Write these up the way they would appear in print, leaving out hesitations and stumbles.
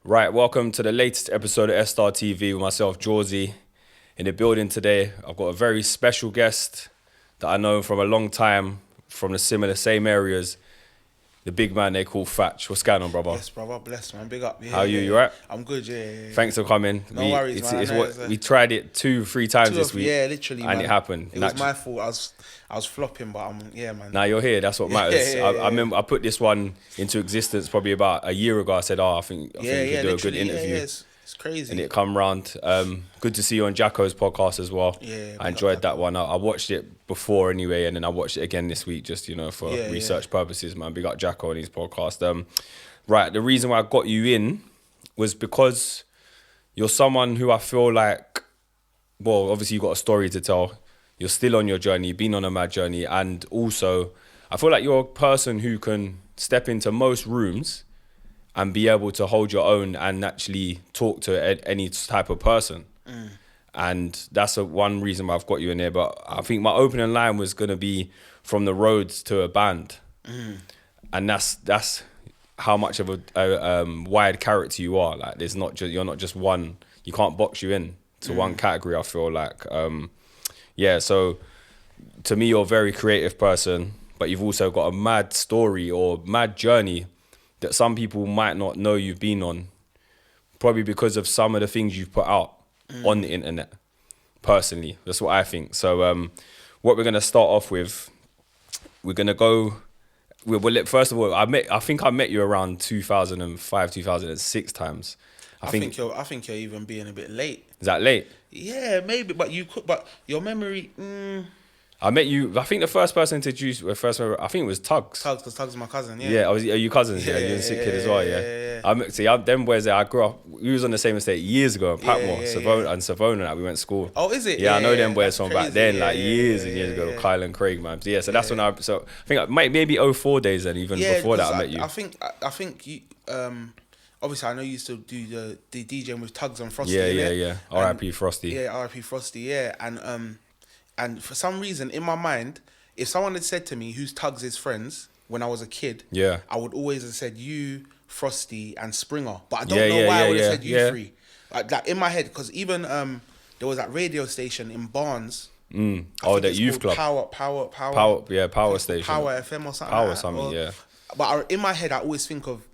Right, welcome to the latest episode of StarTV with myself, Jawsy. In the building today, I've got a very special guest that I know from a long time, from the same areas. The big man they call Fatch. What's going on, brother? Yes, brother. Bless, man. Big up. Yeah, How are you? yeah, You right? I'm good, yeah. Thanks for coming. No worries, man. We tried it 2-3 times this week. Yeah, literally, and man. it happened. It was my fault. I was flopping, but man. Now you're here. That's what matters. I remember I put this one into existence probably about a year ago. I said, I think we could do a good interview. Yeah, it's crazy. And it come round. Good to see you on Jacko's podcast as well. Yeah, I enjoyed that one. I watched it before anyway, and then I watched it again this week just, for research purposes, man. Big up Jacko on his podcast. Right, the reason why I got you in was because you're someone who I feel like, well, obviously you've got a story to tell. You're still on your journey, been on a mad journey, and also I feel like you're a person who can step into most rooms and be able to hold your own and actually talk to any type of person. And that's one reason why I've got you in there. But I think my opening line was going to be from the roads to a band. And that's how much of a wide character you are. Like you're not just one, you can't box you in to one category, I feel like. So to me, you're a very creative person, but you've also got a mad story or mad journey that some people might not know you've been on, probably because of some of the things you've put out on the internet. Personally, that's what I think. So what we're going to start off with, we're going to go... First of all, I think I met you around 2005, 2006 times. I think you're even being a bit late. Is that late? Yeah, maybe, but your memory. I met you. I think the first person introduced. I think it was Tugs. Because Tugs is my cousin. Yeah. Yeah. Are you cousins? Yeah. You're a sick kid as well. Yeah. Them boys there. I grew up. We was on the same estate years ago in Patmore, Savona. Like, we went to school. Oh, is it? Yeah, I know them boys from back then, years and years ago. Yeah. Kyle and Craig, man. So that's when I think maybe 04 days then, even before that I met you. I think you. Obviously, I know you used to do the DJing with Tugs and Frosty. Yeah. R.I.P. Frosty. Yeah, R.I.P. Frosty. Yeah, and for some reason in my mind, if someone had said to me who's Tugs' friends when I was a kid, I would always have said you, Frosty, and Springer. But I don't know why I would have said you three. Like in my head, because even there was that radio station in Barnes. That youth club. Power station. Power FM or something. Power something, yeah. But in my head, I always think of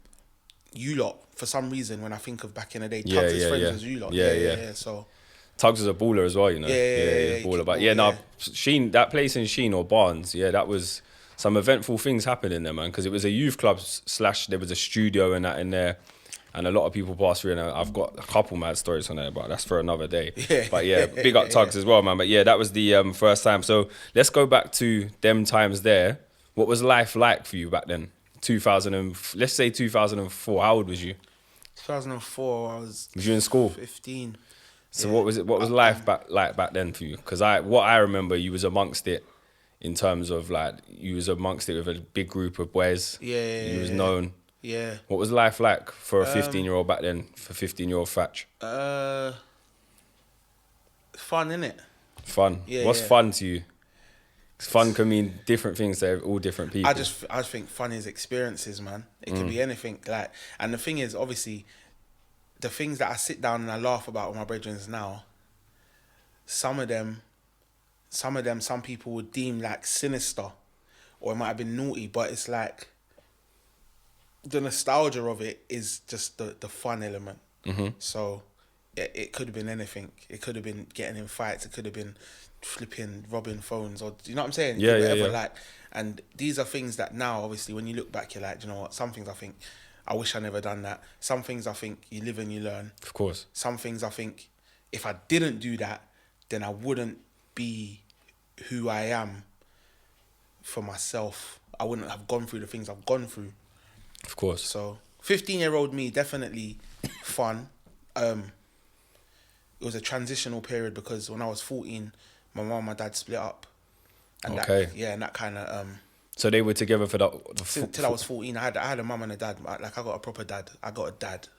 you lot for some reason when I think of back in the day. Tugs' friends was you lot. Yeah. So Tugs was a baller as well, Yeah, baller. But Sheen, that place in Sheen or Barnes, that was some eventful things happening there, man. Because it was a youth club / there was a studio and that in there, and a lot of people passed through. And I've got a couple mad stories on there, but that's for another day. But big up Tugs as well, man. But that was the first time. So let's go back to them times there. What was life like for you back then? Let's say 2004. How old was you? 2004. Was you in school? 15. So what was life back then for you? Because what I remember, you was amongst it in terms of you was amongst it with a big group of boys. Yeah. You was known. Yeah. What was life like for a 15-year-old back then? For 15-year-old Fatch. Fun, innit? Fun. Yeah. What's fun to you? Fun can mean different things to all different people. I just think fun is experiences, man. It could be anything. And the thing is, obviously, the things that I sit down and I laugh about with my brethren now, some of them, some people would deem like sinister, or it might have been naughty, but it's like the nostalgia of it is just the fun element. So it could have been anything. It could have been getting in fights. It could have been flipping, robbing phones, or you know what I'm saying? Yeah. And these are things that now, obviously, when you look back, you're like, you know what? Some things I think, I wish I never done that. Some things I think you live and you learn. Of course. Some things I think, if I didn't do that, then I wouldn't be who I am for myself. I wouldn't have gone through the things I've gone through. Of course. So 15-year-old me, definitely fun. It was a transitional period because when I was 14, my mum and my dad split up. And that kind of... so they were together for till I was 14. I had a mum and a dad. I got a proper dad. I got a dad.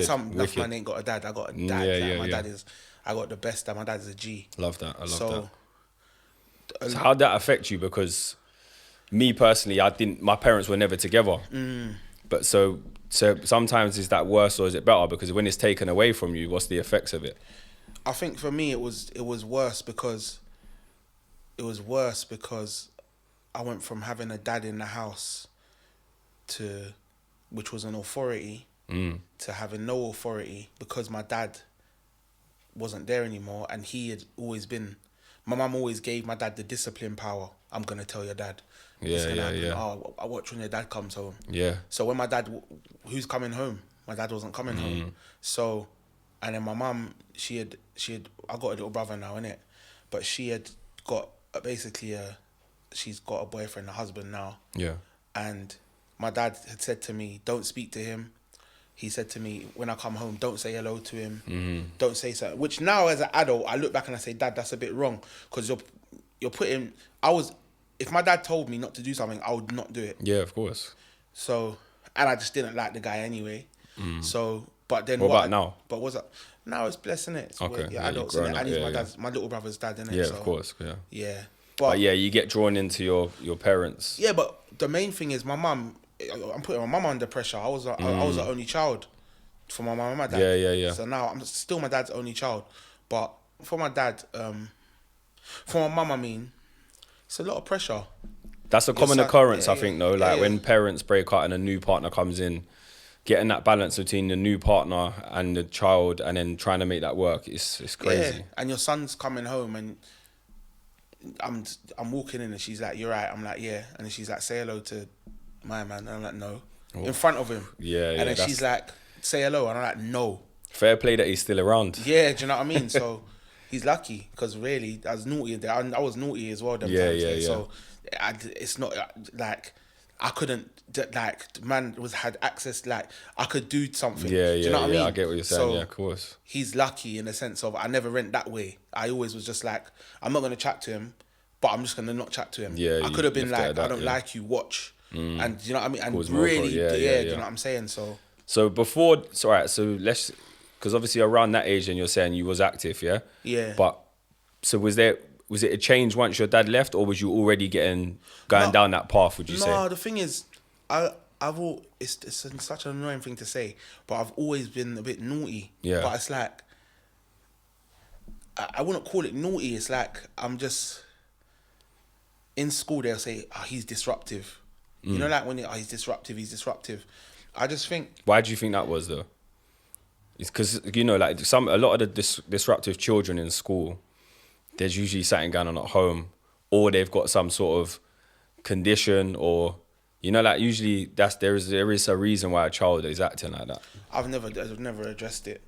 Some man ain't got a dad. I got a dad. My dad is... I got the best dad. My dad is a G. Love that. I love that. So how'd that affect you? Because me personally, my parents were never together. But so sometimes is that worse or is it better? Because when it's taken away from you, what's the effects of it? I think for me it was worse because I went from having a dad in the house to, which was an authority, to having no authority because my dad wasn't there anymore, and he had always been. My mum always gave my dad the discipline power. I'm gonna tell your dad. Yeah. Oh, I watch when your dad comes home. Yeah. So when my dad, who's coming home? My dad wasn't coming home. So, and then my mum, she had. I got a little brother now, innit? But she had got she's got a boyfriend, a husband now. Yeah. And my dad had said to me, don't speak to him. He said to me, when I come home, don't say hello to him. Don't say so. Which now as an adult, I look back and I say, Dad, that's a bit wrong. Because you're putting, if my dad told me not to do something, I would not do it. Yeah, of course. So, and I just didn't like the guy anyway. So, but then what about now? But what's up? Now it's blessing it. Okay. Yeah, adults, innit? And he's my little brother's dad, innit? Yeah, so, of course. Yeah. Yeah. But yeah, you get drawn into your parents. Yeah, but the main thing is my mum. I'm putting my mum under pressure. I was the only child for my mum and my dad. Yeah. So now I'm still my dad's only child, but for my dad, for my mum, I mean, it's a lot of pressure. That's a common occurrence, I think, though. Like when parents break up and a new partner comes in, getting that balance between the new partner and the child, and then trying to make that work, it's crazy. Yeah. And your son's coming home and I'm walking in and she's like, "You're right." I'm like, "Yeah," and then she's like, "Say hello to my man," and I'm like, "No," in front of him. Yeah. And then she's like, "Say hello," and I'm like, "No." Fair play that he's still around. Yeah, do you know what I mean? So he's lucky because really, I was naughty. I was naughty as well. Yeah. So it's not like I couldn't man had access. Like I could do something. Yeah. Do you know what I mean? I get what you're saying. So yeah, of course. He's lucky in the sense of I never went that way. I always was just like, I'm not gonna chat to him, but I'm just gonna not chat to him. Yeah, I could have been like, that, I don't like you. Watch, and you know what I mean. And Cause really, yeah. do you know what I'm saying? So before, so right, so let's, because obviously around that age, and you're saying you was active, yeah. Yeah. But so was it a change once your dad left, or was you already going down that path? Would you say? No, the thing is, it's such an annoying thing to say, but I've always been a bit naughty. Yeah. But it's like, I wouldn't call it naughty. It's like I'm just in school. They'll say, "Oh, he's disruptive." You know, like when he's disruptive. I just think. Why do you think that was though? It's because you know, like a lot of the disruptive children in school, there's usually something going on at home, or they've got some sort of condition, or you know, like usually there is a reason why a child is acting like that. I've never addressed it.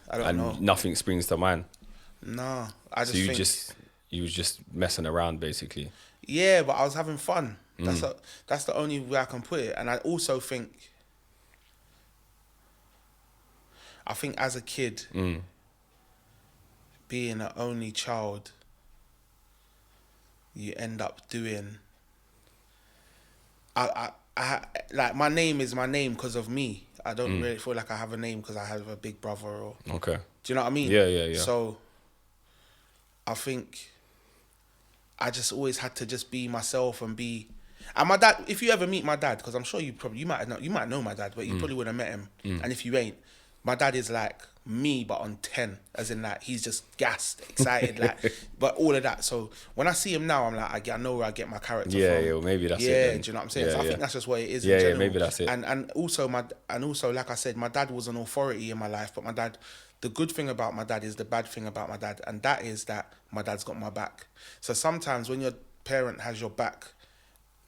I don't know. Nothing springs to mind. No, I just. So you was just messing around basically. Yeah, but I was having fun. That's the only way I can put it, and I also think. I think as a kid, being an only child, you end up doing. I like my name is my name because of me. I don't really feel like I have a name because I have a big brother or. Okay. Do you know what I mean? Yeah. So, I think I just always had to just be myself and be. And my dad, if you ever meet my dad, because I'm sure you might know my dad, but you probably would have met him. And if you ain't, my dad is like me, but on 10, as in like he's just gassed, excited, like, but all of that. So when I see him now, I'm like, I know where I get my character from. Yeah, well, maybe that's it. Yeah, then. do you know what I'm saying? Yeah, so I think that's just what it is. Yeah, in general. maybe that's it. And also like I said, my dad was an authority in my life, but my dad. The good thing about my dad is the bad thing about my dad, and that is that my dad's got my back. So sometimes when your parent has your back,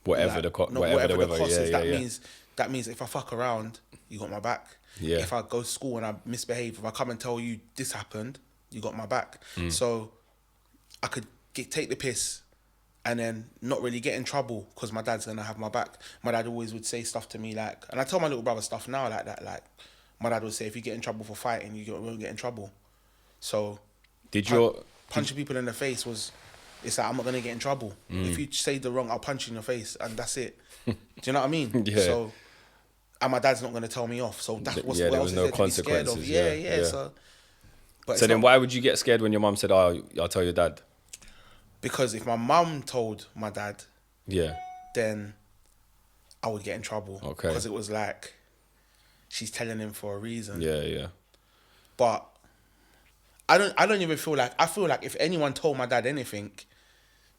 whatever the cost is, that means if I fuck around, you got my back. Yeah. If I go to school and I misbehave, if I come and tell you this happened, you got my back. So I could take the piss and then not really get in trouble because my dad's gonna have my back. My dad always would say stuff to me like, and I tell my little brother stuff now like that. Like my dad would say, if you get in trouble for fighting, you won't get in trouble. So punching people in the face it's like I'm not gonna get in trouble. If you say the wrong, I'll punch you in your face and that's it. Do you know what I mean? Yeah. So. And my dad's not going to tell me off, so that's what there else was is no there to be scared consequences. of. Yeah. So then why would you get scared when your mum said, "Oh, I'll tell your dad"? Because if my mum told my dad, yeah, then I would get in trouble. Okay. Because it was like she's telling him for a reason. Yeah, yeah. But I don't even feel like, I feel like if anyone told my dad anything,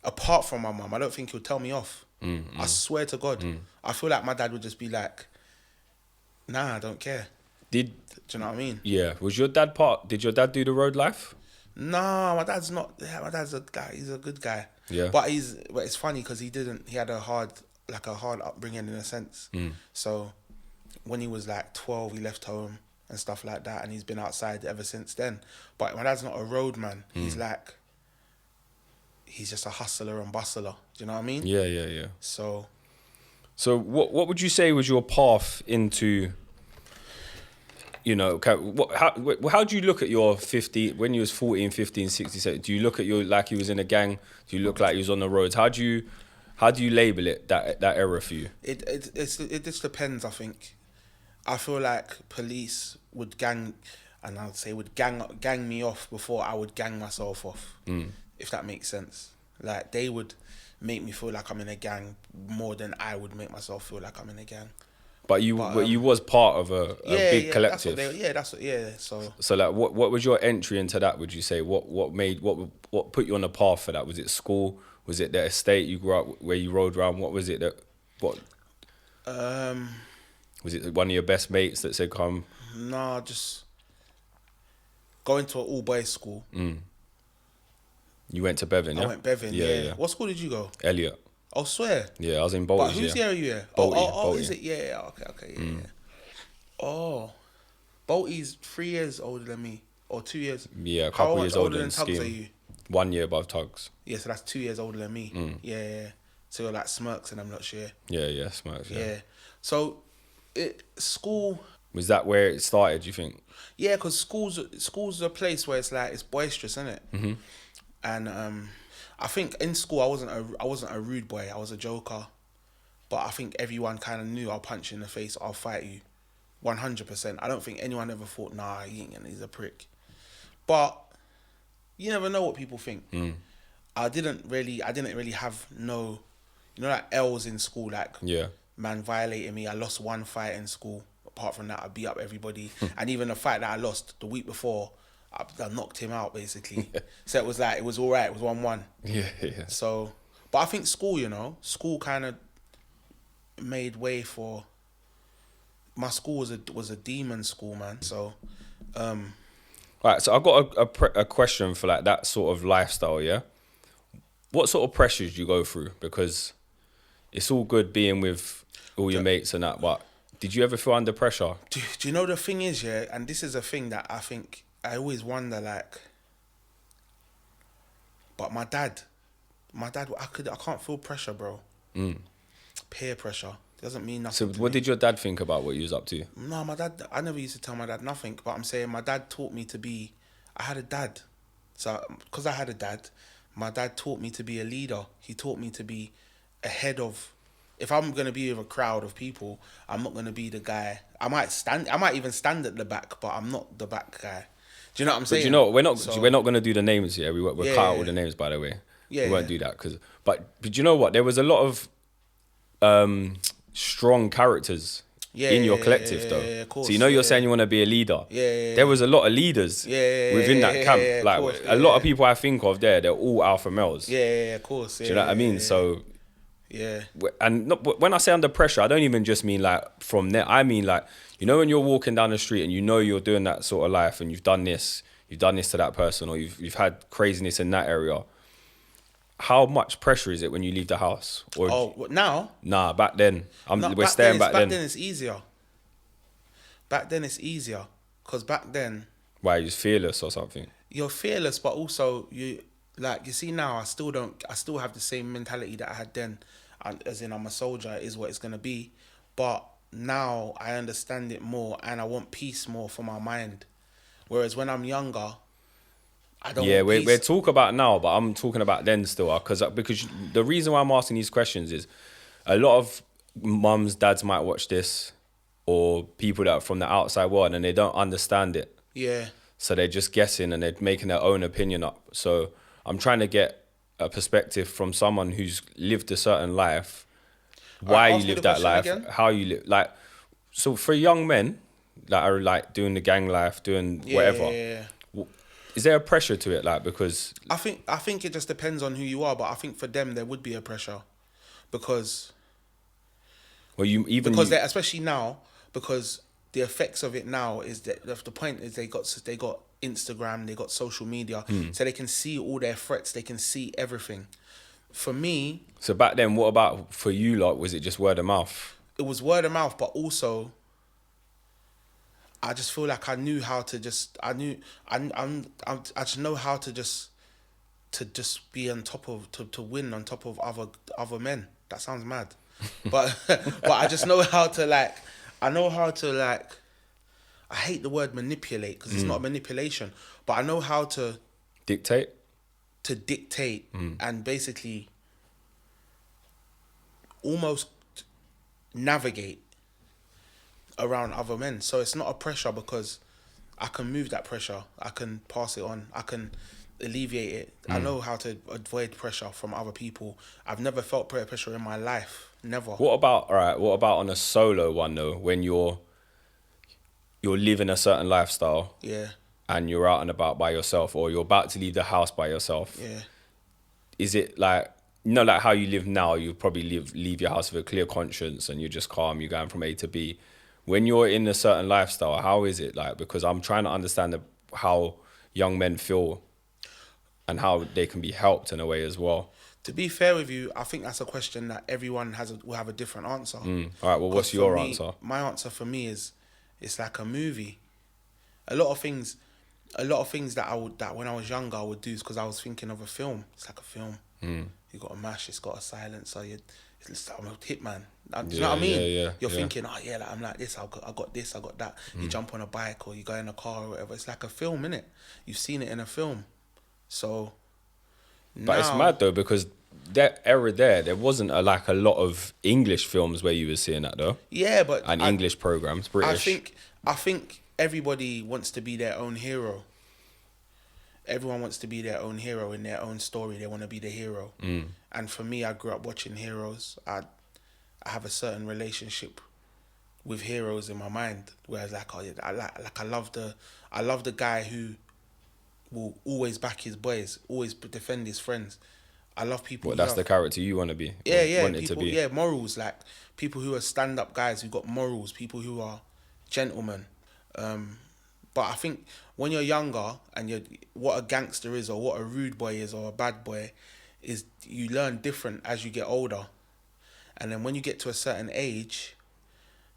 apart from my mum, I don't think he'll tell me off. I swear to God. I feel like my dad would just be like, nah, I don't care. Do you know what I mean? Yeah. Did your dad do the road life? No, my dad's not. Yeah, my dad's a guy. He's a good guy. Yeah. But it's funny because he had a hard upbringing in a sense. So when he was like 12, he left home and stuff like that, and he's been outside ever since then. But my dad's not a road man. He's just a hustler and bustler. Do you know what I mean? Yeah, yeah, yeah. So what would you say was your path into, you know, how do you look at your 50, when you was 14, 15, 16, do you look at you like you was in a gang? Do you look like you was on the roads? How do you label it, that era for you? It just depends, I think. I feel like police would gang me off before I would gang myself off, if that makes sense. Like, they would make me feel like I'm in a gang more than I would make myself feel like I'm in a gang. But you was part of a big collective. So like, what was your entry into that? Would you say what put you on the path for that? Was it school? Was it the estate you grew up where you rode around? What was it was it one of your best mates that said come? Nah, just going to an all boys school. You went to Bevan, yeah? I went Bevan, yeah. What school did you go? Elliot. I swear. Yeah, I was in Bolton. But whose year are you in? Bolton. Is it? Yeah, okay, yeah. Oh, Bolty's 3 years older than me, or 2 years. Yeah, a couple years older than Tugs. Are you? 1 year above Tugs. Yeah, so that's 2 years older than me. Yeah. So you're like Smirks and I'm not sure. Yeah, Smirks. Yeah. So, school. Was that where it started? You think? Yeah, because school's a place where it's like it's boisterous, isn't it? And I think in school I wasn't a rude boy. I was a joker, but I think everyone kind of knew I'll punch you in the face, I'll fight you, 100%. I don't think anyone ever thought, nah, he's a prick. But you never know what people think. I didn't really have no, like L's in school, like man violating me. I lost one fight in school. Apart from that, I beat up everybody, and even the fight that I lost the week before, I knocked him out basically. So it was all right. It was 1-1. Yeah. So, but I think school kind of made way for. My school was a demon school, man. So, Right. So I got a question for like that sort of lifestyle. Yeah. What sort of pressures do you go through? Because it's all good being with all your mates and that, but did you ever feel under pressure? Do you know the thing is, yeah, and this is a thing that I think I always wonder, like, but my dad, I can't feel pressure, bro. Peer pressure. It doesn't mean nothing. So what did your dad think about what you was up to? No, my dad, I never used to tell my dad nothing, but I'm saying my dad taught me to be, I had a dad. So, because I had a dad, my dad taught me to be a leader. He taught me to be ahead of, if I'm going to be with a crowd of people, I'm not going to be the guy. I might even stand at the back, but I'm not the back guy. Do you know what I'm saying? But you know, we're not going to do the names here. We're cut out all the names, by the way. Yeah, we won't do that. But you know what? There was a lot of strong characters in your collective, though. Yeah, of course, so you're saying you want to be a leader. Yeah. There was a lot of leaders within that camp. Like a lot of people I think of they're all alpha males. Yeah, of course. Do you know what I mean? So. Yeah. And when I say under pressure, I don't even just mean like from there. I mean like, when you're walking down the street and you're doing that sort of life and you've done this to that person, or you've had craziness in that area. How much pressure is it when you leave the house? Or now? Nah, back then. We're staying back then. Back then it's easier. Because back then... Why, you're fearless or something? You're fearless, but also you see now, I still have the same mentality that I had then. As in, I'm a soldier, it is what it's going to be. But now I understand it more and I want peace more for my mind. Whereas when I'm younger, I don't want peace. We're talking about now, but I'm talking about then still. Because the reason why I'm asking these questions is a lot of mums, dads might watch this, or people that are from the outside world and they don't understand it. Yeah. So they're just guessing and they're making their own opinion up. So I'm trying to get a perspective from someone who's lived a certain life, why you live that life, again? How you live. Like, so for young men, that are like doing the gang life, doing whatever. Is there a pressure to it, like, because I think it just depends on who you are, but I think for them there would be a pressure because especially now, because the effects of it now is that the point is they got Instagram, they got social media, so they can see all their threats, they can see everything. For me, so back then, what about for you lot? Was it just word of mouth? It was word of mouth, but also I just feel like I knew how to just I just know how to just be on top of to win on top of other men. That sounds mad, but I just know how to like. I know how to like. I hate the word manipulate because it's not a manipulation, but I know how to dictate. To dictate and basically almost navigate around other men. So it's not a pressure because I can move that pressure. I can pass it on. I can alleviate it. I know how to avoid pressure from other people. I've never felt pressure in my life. Never. What about on a solo one though, when you're living a certain lifestyle? Yeah. And you're out and about by yourself, or you're about to leave the house by yourself. Yeah. Is it like, like how you live now, you probably leave your house with a clear conscience and you're just calm, you're going from A to B. When you're in a certain lifestyle, how is it like? Because I'm trying to understand how young men feel and how they can be helped in a way as well. To be fair with you, I think that's a question that everyone will have a different answer. All right, well, what's your answer? My answer for me is, it's like a movie. A lot of things that when I was younger I would do is because I was thinking of a film. It's like a film. You got a mash, it's got a silencer. I'm a hitman. Do you know what I mean? Yeah, You're thinking, like, I'm like this. I got this. I got that. You jump on a bike or you go in a car or whatever. It's like a film, innit? You've seen it in a film. So. But it's mad though, because that era there wasn't a lot of English films where you were seeing that though. Yeah, but English programs, British. I think everybody wants to be their own hero. Everyone wants to be their own hero in their own story. They want to be the hero. And for me, I grew up watching heroes. I have a certain relationship with heroes in my mind. Whereas I love the guy who will always back his boys, always defend his friends. I love people. Well, that's the character you want to be. Yeah. Morals, like people who are stand-up guys who got morals, people who are gentlemen. But I think when you're younger and what a gangster is or what a rude boy is or a bad boy is, you learn different as you get older. And then when you get to a certain age,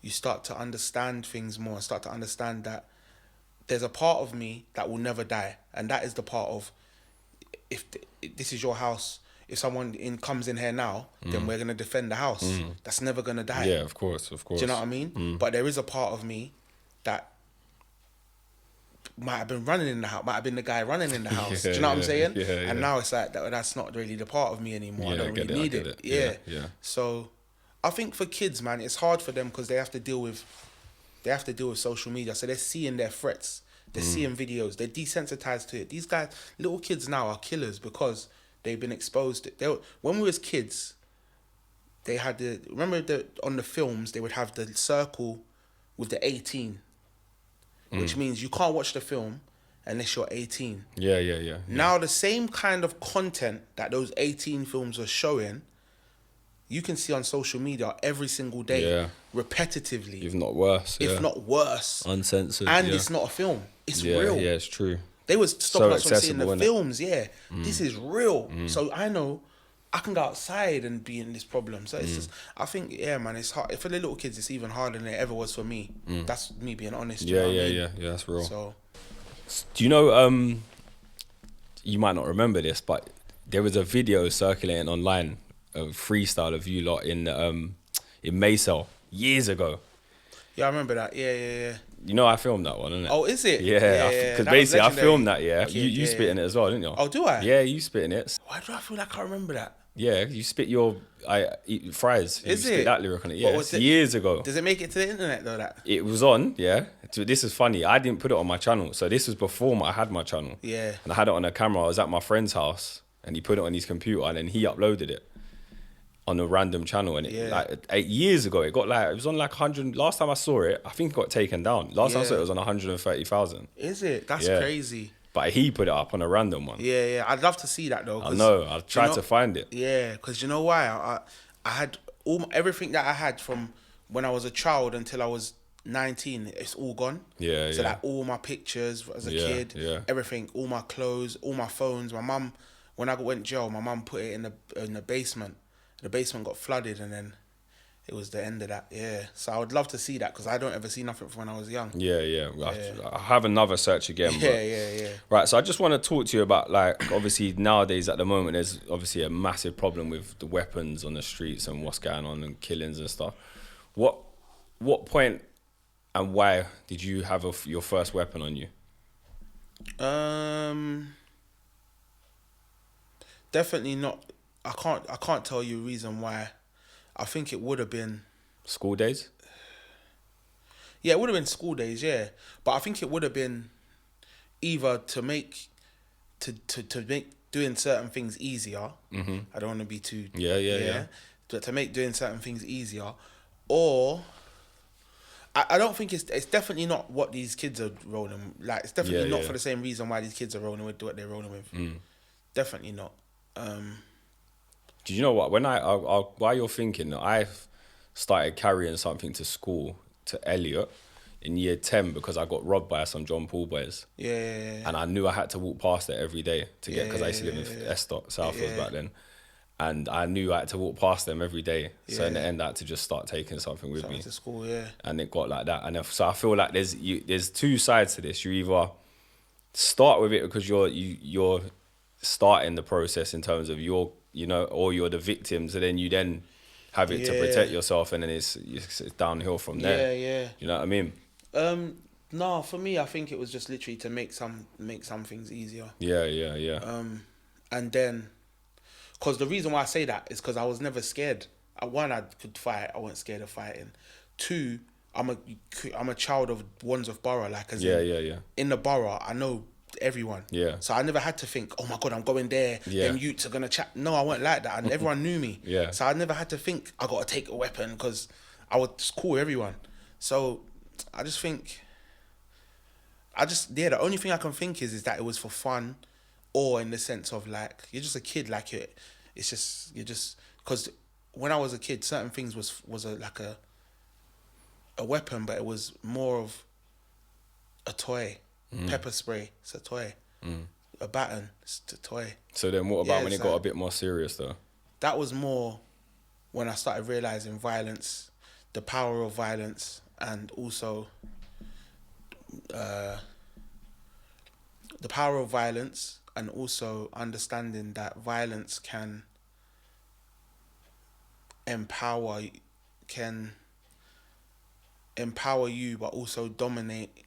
you start to understand things more, start to understand that there's a part of me that will never die. And that is the part of, if this is your house, if someone comes in here now, then we're going to defend the house. That's never going to die. Yeah, of course. Do you know what I mean? But there is a part of me that might have been running in the house, might have been the guy running in the house. Do you know what I'm saying? And now it's like, that's not really the part of me anymore. I don't really need it. Yeah. So I think for kids, man, it's hard for them because they have to deal with social media. So they're seeing their threats. They're seeing videos. They're desensitized to it. These guys, little kids now are killers because they've been exposed. When we was kids, they had on the films, they would have the circle with the 18, which means you can't watch the film unless you're 18. Yeah. Now the same kind of content that those 18 films are showing, you can see on social media every single day, repetitively. If not worse. Uncensored. And it's not a film. It's real. Yeah, it's true. They was stopping us from seeing the films, This is real. So I know I can go outside and be in this problem. So it's just, I think, man, it's hard. For the little kids, it's even harder than it ever was for me. That's me being honest. Yeah, that's real. So, do you know, you might not remember this, but there was a video circulating online, a freestyle of you lot in Maysell years ago. Yeah, I remember that. Yeah. You know I filmed that one, innit? Oh, is it? Yeah, because basically I filmed that, You spit in it as well, didn't you? Oh, do I? Yeah, you spit in it. Why do I feel like I remember that? Yeah, you spit your eat fries. Is you it? Spit that lyric on it, yeah. Years ago. Does it make it to the internet though, that? It was on, yeah. This is funny. I didn't put it on my channel. So this was before I had my channel. Yeah. And I had it on a camera. I was at my friend's house and he put it on his computer and then he uploaded it. on a random channel, and it, like 8 years ago, it got like, it was on like 100. Last time I saw it, I think it got taken down. Last time I saw it, it was on 130,000. Is it? That's crazy. But he put it up on a random one. Yeah. I'd love to see that though. I know. I'll try to find it. Yeah, because you know why? I had everything that I had from when I was a child until I was 19. It's all gone. Yeah. So like all my pictures as a kid, everything, all my clothes, all my phones. My mum, when I went jail, my mum put it in the basement. The basement got flooded, and then it was the end of that. Yeah. So I would love to see that because I don't ever see nothing from when I was young. Yeah. I have another search again. Yeah. Right. So I just want to talk to you about, like, obviously nowadays at the moment there's obviously a massive problem with the weapons on the streets and what's going on and killings and stuff. What point and why did you have your first weapon on you? Definitely not. I can't tell you a reason why. I think it would have been school days. Yeah, it would have been school days. Yeah, but I think it would have been either to make doing certain things easier. Mm-hmm. I don't want to be too yeah. To make doing certain things easier, or I don't think it's definitely not what these kids are rolling. Like, it's definitely not for the same reason why these kids are rolling with what they're rolling with. Definitely not. Do you know what? When I while you're thinking, I've started carrying something to school to Elliot in year 10 because I got robbed by some John Paul boys. Yeah. And I knew I had to walk past it every day to get, because I used to live in S.u.k, Southfields back then. And I knew I had to walk past them every day. So in the end, I had to just start taking something with me to school. And it got like that. And so I feel like there's two sides to this. You either start with it because you're starting the process in terms of or you're the victim, so then you then have it to protect yourself, and then it's downhill from there. Yeah. You know what I mean? No, for me, I think it was just literally to make some things easier. Yeah. And then, because the reason why I say that is because I was never scared. One, I could fight. I wasn't scared of fighting. Two, I'm a child of Wandsworth Borough. Like, in the borough, I know everyone. Yeah. So I never had to think, oh my God, I'm going there. Yeah. Them youths are gonna chat. No, I wasn't like that, and everyone knew me. Yeah. So I never had to think I gotta take a weapon because I was cool with everyone. So I just think, the only thing I can think is that it was for fun, or in the sense of like you're just a kid, like you're just because when I was a kid, certain things was a weapon, but it was more of a toy. Pepper spray, it's a toy. A baton, it's a toy. So then what about when it got a bit more serious though? That was more when I started realising violence, the power of violence, and also the power of violence, and also understanding that violence can empower you, but also dominate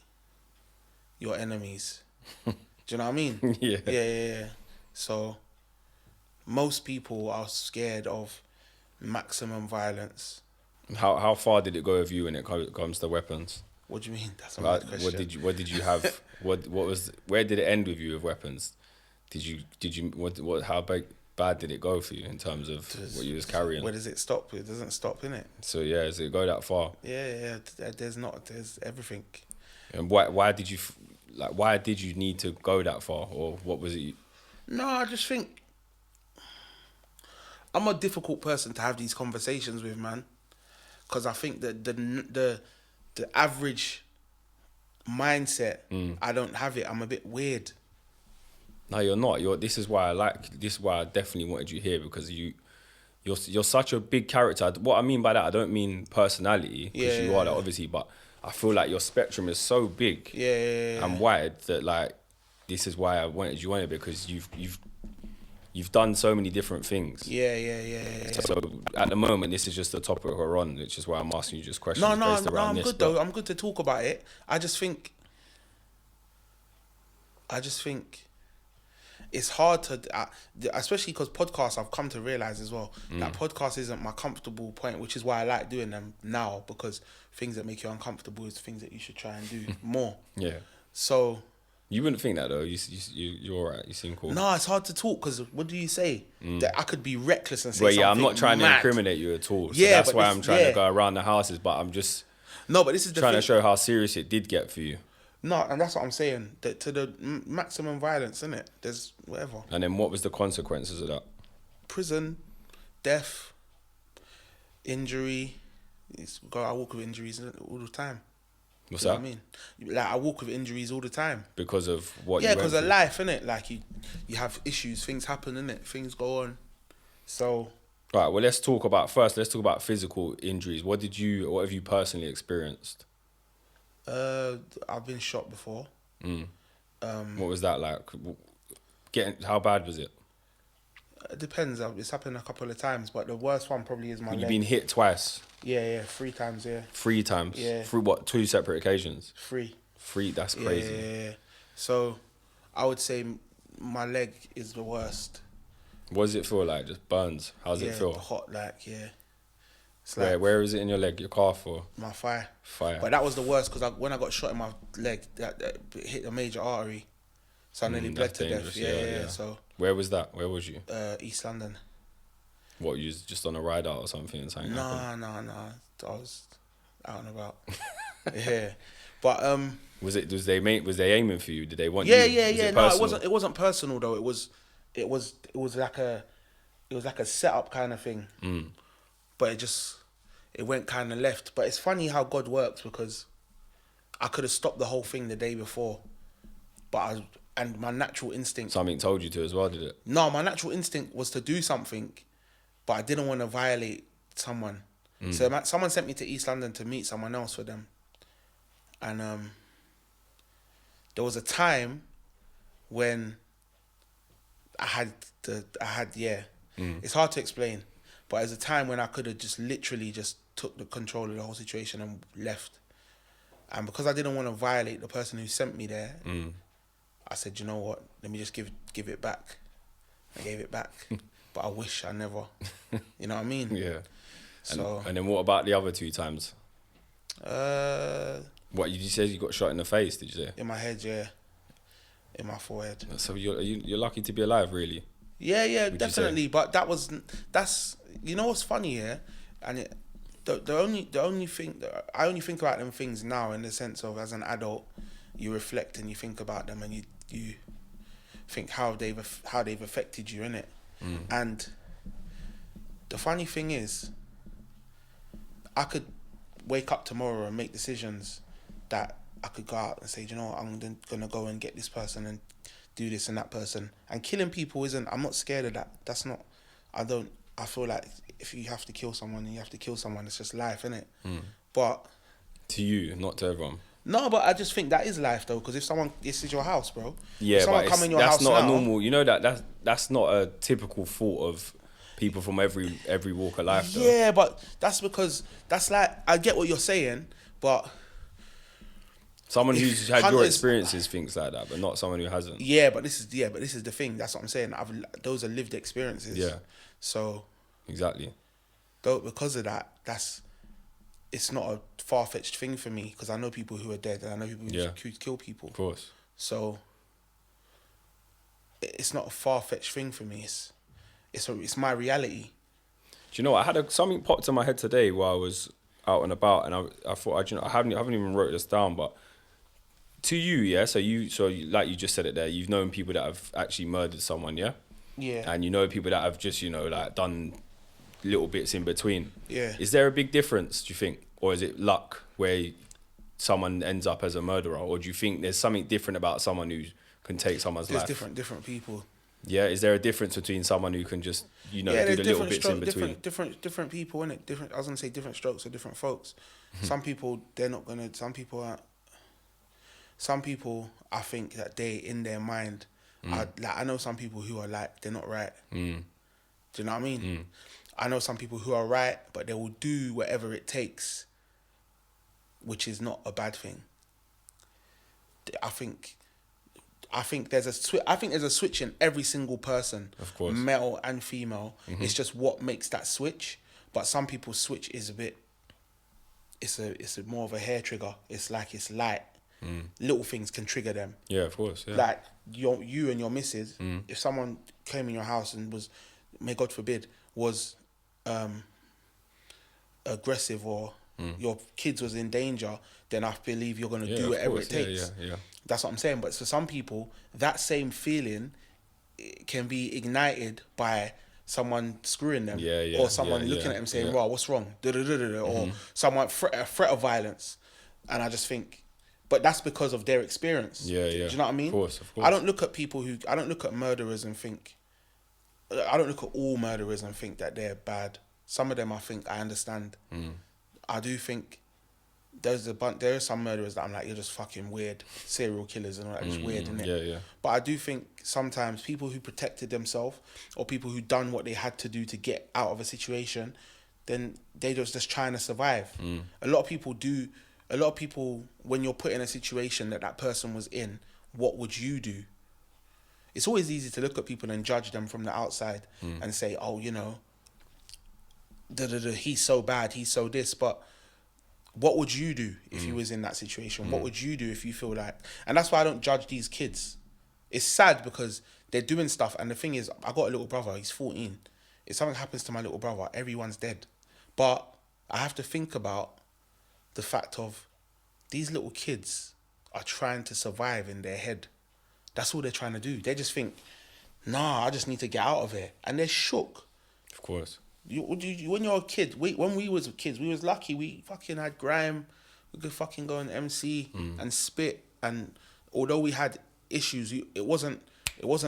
your enemies. Do you know what I mean? Yeah. So most people are scared of maximum violence. How far did it go with you when it comes to weapons? What do you mean? That's a good question. What did you have? Where did it end with you with weapons? How bad did it go for you in terms of what you was carrying? Where does it stop? It doesn't stop, innit? So does it go that far? Yeah. There's everything. And why did you need to go that far, or what was it? No, I just think I'm a difficult person to have these conversations with, man, because I think that the average mindset, I don't have it. I'm a bit weird. No, you're not. This is why I definitely wanted you here, because you're such a big character. What I mean by that, I don't mean personality, because you are that obviously, but I feel like your spectrum is so big and wide that, like, this is why I wanted you on it, because you've done so many different things. Yeah. So at the moment, this is just the topic we're on, which is why I'm asking you just questions. No, based around I'm this, good though. I'm good to talk about it. I just think it's hard to, especially because podcasts, I've come to realise as well, that podcast isn't my comfortable point, which is why I like doing them now, because things that make you uncomfortable is things that you should try and do more. Yeah. So You wouldn't think that though. You're all right. You seem cool. No, it's hard to talk because what do you say? That I could be reckless and say Well, something yeah, I'm not trying mad. to incriminate you at all. So Yeah, that's but why this- I'm trying yeah. to go around the houses. But I'm just No, but this is the trying thing. to show how serious it did get for you. No, and that's what I'm saying. To the maximum violence, innit? There's whatever. And then what was the consequences of that? Prison, death, injury. I walk with injuries all the time. What's You know that? what I mean? Like, I walk with injuries all the time. Because of what? Yeah, you because went of through? life, innit? Like, you have issues, things happen, innit? Things go on. So... Right. Well, let's talk about physical injuries. What have you personally experienced? I've been shot before. What was that like? How bad was it? It depends. It's happened a couple of times, but the worst one probably is my leg. You've been hit twice. Yeah, 3 times, yeah. 3 times? Yeah. Through what, 2 separate occasions? 3. 3, that's crazy. Yeah. So, I would say my leg is the worst. What does it feel like? Just burns? How does it feel? Hot, like, yeah. It's like Where is it in your leg? Your calf or? my thigh. Thigh. But that was the worst because when I got shot in my leg, that hit a major artery. So I nearly bled that's to death. dangerous, Yeah. So, Where was that? Where was you? East London. What, you was just on a ride out or something and something happened? No. I was out and about. Yeah. But Was they aiming for you? Did they want yeah. you? Was it No, personal? it wasn't personal though. It was like a setup kind of thing. But it went kind of left. But it's funny how God works because I could have stopped the whole thing the day before, but my natural instinct. Something told you to as well, did it? No, my natural instinct was to do something, but I didn't want to violate someone. So someone sent me to East London to meet someone else for them, and there was a time when I had. It's hard to explain, but there's a time when I could have just literally just took the control of the whole situation and left. And because I didn't want to violate the person who sent me there, I said, you know what? Let me just give it back. I gave it back, but I wish I never. You know what I mean? Yeah. So And then what about the other 2 times? What, you said you got shot in the face, did you say? In my head, yeah. In my forehead. So you're lucky to be alive, really? Yeah, definitely. But that's you know what's funny, yeah? And the only thing that I only think about them things now in the sense of as an adult, you reflect and you think about them and you think how they've affected you, innit? And the funny thing is, I could wake up tomorrow and make decisions that I could go out and say, you know what, I'm gonna go and get this person and do this and that person. And killing people I'm not scared of that. I feel like if you have to kill someone, you have to kill someone. It's just life, innit? But to you, not to everyone. No, but I just think that is life though, because this is your house, bro. Yeah, if someone but come in your that's house not now, a normal. You know that's not a typical thought of people from every walk of life. Though. Yeah, but that's because that's like I get what you're saying, but someone who's had your hunters- experiences thinks like that, but not someone who hasn't. yeah, but this is the thing. That's what I'm saying. Those are lived experiences. Yeah. So Exactly. though because of that, it's not a far-fetched thing for me because I know people who are dead and I know people who kill people. Of course. So it's not a far-fetched thing for me. It's my reality. Do you know what? I had something popped in my head today while I was out and about, and I thought I haven't even wrote this down, but to you, yeah. So like you just said it there. You've known people that have actually murdered someone, yeah. Yeah. And you know people that have just like done little bits in between. Yeah. Is there a big difference, do you think? Or is it luck where someone ends up as a murderer? Or do you think there's something different about someone who can take someone's life? There's different people. Yeah, is there a difference between someone who can just, do the little bits in between? Different people, innit? I was gonna say different strokes for different folks. Some people, they're not gonna, some people, I think that they, in their mind, I know some people who are like, they're not right. Do you know what I mean? I know some people who are right, but they will do whatever it takes, which is not a bad thing. I think there's a switch in every single person, Of course. male and female. It's just what makes that switch. But some people's switch is a bit. It's a more of a hair trigger. It's like it's light. little things can trigger them. Yeah, of course. Yeah. Like you and your missus, if someone came in your house and was, may God forbid, was aggressive or your kids was in danger, then I believe you're going to do whatever it takes. Yeah. That's what I'm saying. But for some people, that same feeling can be ignited by someone screwing them, or someone looking at them saying, "Wow, what's wrong?" Or someone a threat of violence, and I just think, but that's because of their experience. Do you know what I mean? Of course. I don't look at murderers and think, I don't look at all murderers and think that they're bad. Some of them I think I understand. I do think there are some murderers that I'm like, you're just fucking weird. Serial killers and all that, just weird, innit? Yeah. But I do think sometimes people who protected themselves or people who done what they had to do to get out of a situation, then they just trying to survive. A lot of people, when you're put in a situation that person was in, what would you do? It's always easy to look at people and judge them from the outside and say, oh, you know, he's so bad, he's so this, but what would you do if you was in that situation? What would you do if you feel like... And that's why I don't judge these kids. It's sad because they're doing stuff, and the thing is, I got a little brother, he's 14. If something happens to my little brother, everyone's dead. But I have to think about the fact of these little kids are trying to survive in their head. That's all they're trying to do. They just think, nah, I just need to get out of here. And they're shook. Of course. When you're a kid, when we was kids, we was lucky. We fucking had grime. We could fucking go and MC and spit. And although we had issues, it wasn't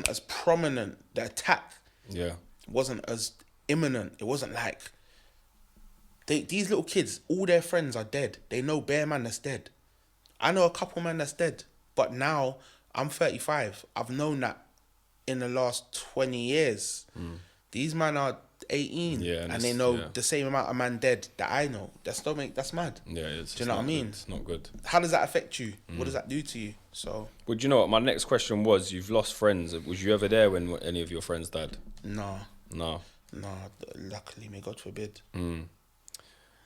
as prominent. The attack wasn't as imminent. It wasn't like these little kids. All their friends are dead. They know bare man that's dead. I know a couple man that's dead. But now I'm 35. I've known that in the last 20 years. These man are 18 and they know the same amount of man dead that I know. That's mad. Yeah, it's, do you know what I mean? It's not good. How does that affect you? What does that do to you? So, well, do you know what? My next question was, you've lost friends. Was you ever there when any of your friends died? No. No. Luckily, may God forbid.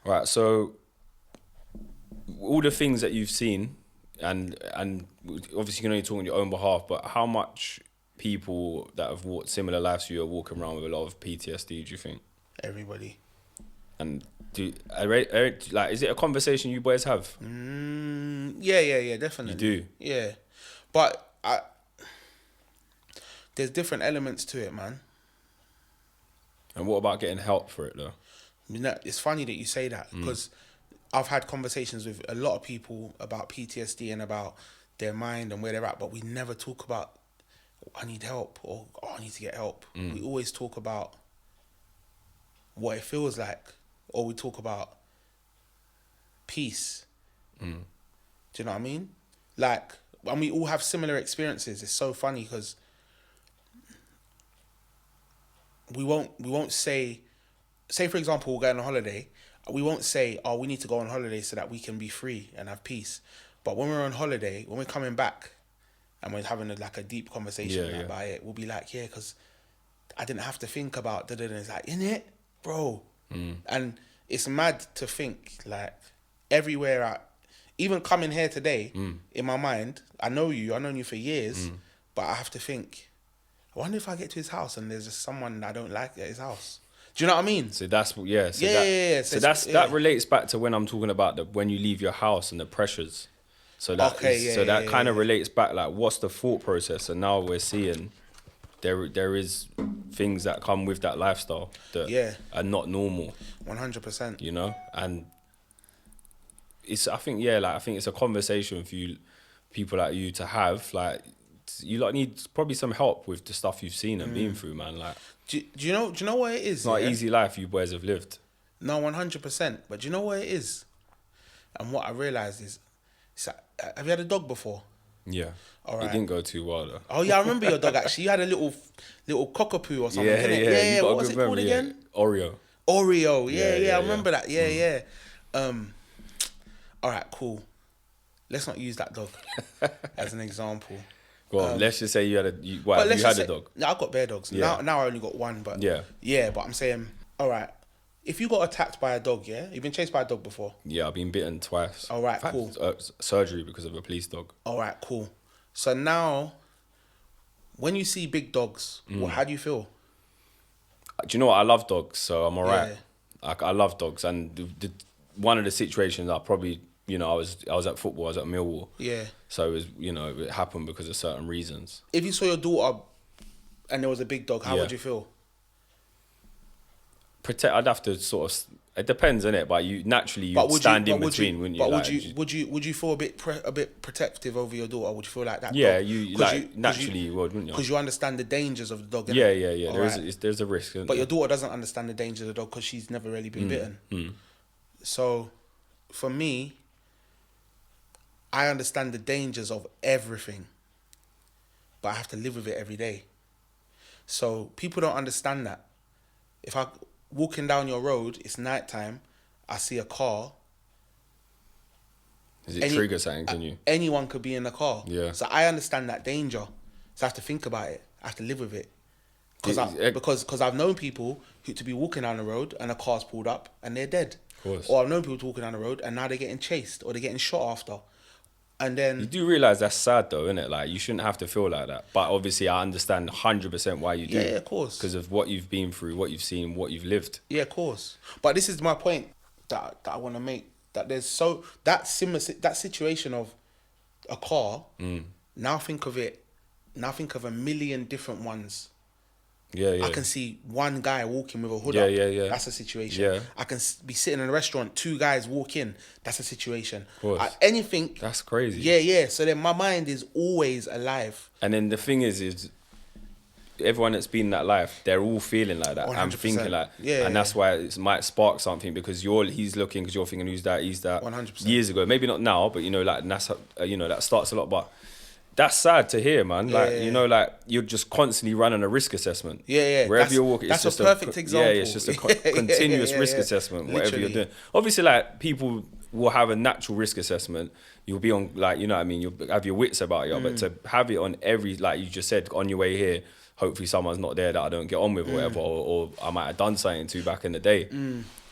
Right. So, all the things that you've seen, and obviously you can only talk on your own behalf, but how much people that have walked similar lives to you are walking around with a lot of PTSD, do you think? Everybody. And is it a conversation you boys have? Yeah, definitely. You do? Yeah. But there's different elements to it, man. And what about getting help for it, though? It's funny that you say that, because I've had conversations with a lot of people about PTSD and about their mind and where they're at, but we never talk about, I need help, or I need to get help. We always talk about what it feels like, or we talk about peace. Do you know what I mean? Like, and we all have similar experiences. It's so funny because we won't say for example, we're going on holiday. We won't say, oh, we need to go on holiday so that we can be free and have peace. But when we're on holiday, when we're coming back, and we're having a deep conversation about it, we'll be like, yeah, because I didn't have to think about it. It's like, innit, bro? And it's mad to think, like, everywhere even coming here today, in my mind, I've known you for years, but I have to think, I wonder if I get to his house and there's just someone I don't like at his house. Do you know what I mean? So that's, So that relates back to when I'm talking about when you leave your house and the pressures. So that that kind of relates back, like, what's the thought process? And now we're seeing there is things that come with that lifestyle that are not normal. 100%. You know, and I think it's a conversation for people like you to have. Like, you need probably some help with the stuff you've seen and been through, man. Like, do you know what it is? It's not an easy life you boys have lived. No, 100%. But do you know what it is? And what I realised is, have you had a dog before? Yeah. All right. It didn't go too well, though. Oh, yeah, I remember your dog, actually. You had a little cockapoo or something. Yeah. What was it called again? Oreo. Yeah, I remember that. Yeah. All right, cool. Let's not use that dog as an example. Go on, let's just say you had a dog. No, I've got bear dogs. Yeah. Now I only got one, but... Yeah, but I'm saying, all right, if you got attacked by a dog, yeah, you've been chased by a dog before. Yeah, I've been bitten twice. All right, cool. Surgery because of a police dog. All right, cool. So now, when you see big dogs, how do you feel? Do you know what? I love dogs, so I'm alright. Yeah. I love dogs, and one of the situations I probably, you know, I was at football, I was at Millwall. Yeah. So it was, you know, it happened because of certain reasons. If you saw your daughter and there was a big dog, how Yeah. would you feel? I'd have to sort of. It depends, innit? But you naturally you'd stand in between, wouldn't you? But Like, would you feel a bit protective over your daughter? Would you feel like that? Yeah, dog? you like naturally you would, wouldn't you? Because you understand the dangers of the dog. Yeah, innit? yeah. There's a risk. Isn't But there? your daughter doesn't understand the dangers of the dog because she's never really been bitten. So, for me, I understand the dangers of everything, but I have to live with it every day. So people don't understand that. If I walking down your road, it's nighttime, I see a car. Does it trigger something? Can you? Anyone could be in the car. Yeah. So I understand that danger. So I have to think about it. I have to live with it. Because I've known people who to be walking down the road and a car's pulled up and they're dead. Of course. Or I've known people walking down the road and now they're getting chased or they're getting shot after. And then You do realise that's sad though, innit? Like, you shouldn't have to feel like that. But obviously I understand 100% why you do. Yeah, of course. Because of what you've been through, what you've seen, what you've lived. Yeah, of course. But this is my point that I want to make. That there's that situation of a car. Now think of it. Now think of a million different ones. Yeah, yeah. I can see one guy walking with a hood Yeah, up. yeah, yeah. That's a situation. Yeah. I can be sitting in a restaurant, two guys walk in. That's a situation. Of course. Anything. That's crazy. Yeah, yeah. So then my mind is always alive. And then the thing is everyone that's been in that life, they're all feeling like that. 100%. I'm thinking like, Yeah, and that's why it might spark something because he's looking because you're thinking he's that 100%. years ago, maybe not now, but you know, like, and that's you know, that starts a lot. But that's sad to hear, man. Like, you know, like, you're just constantly running a risk assessment. Yeah, yeah. Wherever you're walking, that's it's just a perfect example. Yeah, it's just a continuous risk assessment. Whatever you're doing, obviously, like, people will have a natural risk assessment. You'll be on, like, you know what I mean. You'll have your wits about you, but to have it on every, like you just said, on your way here, hopefully someone's not there that I don't get on with or whatever, or I might have done something to back in the day.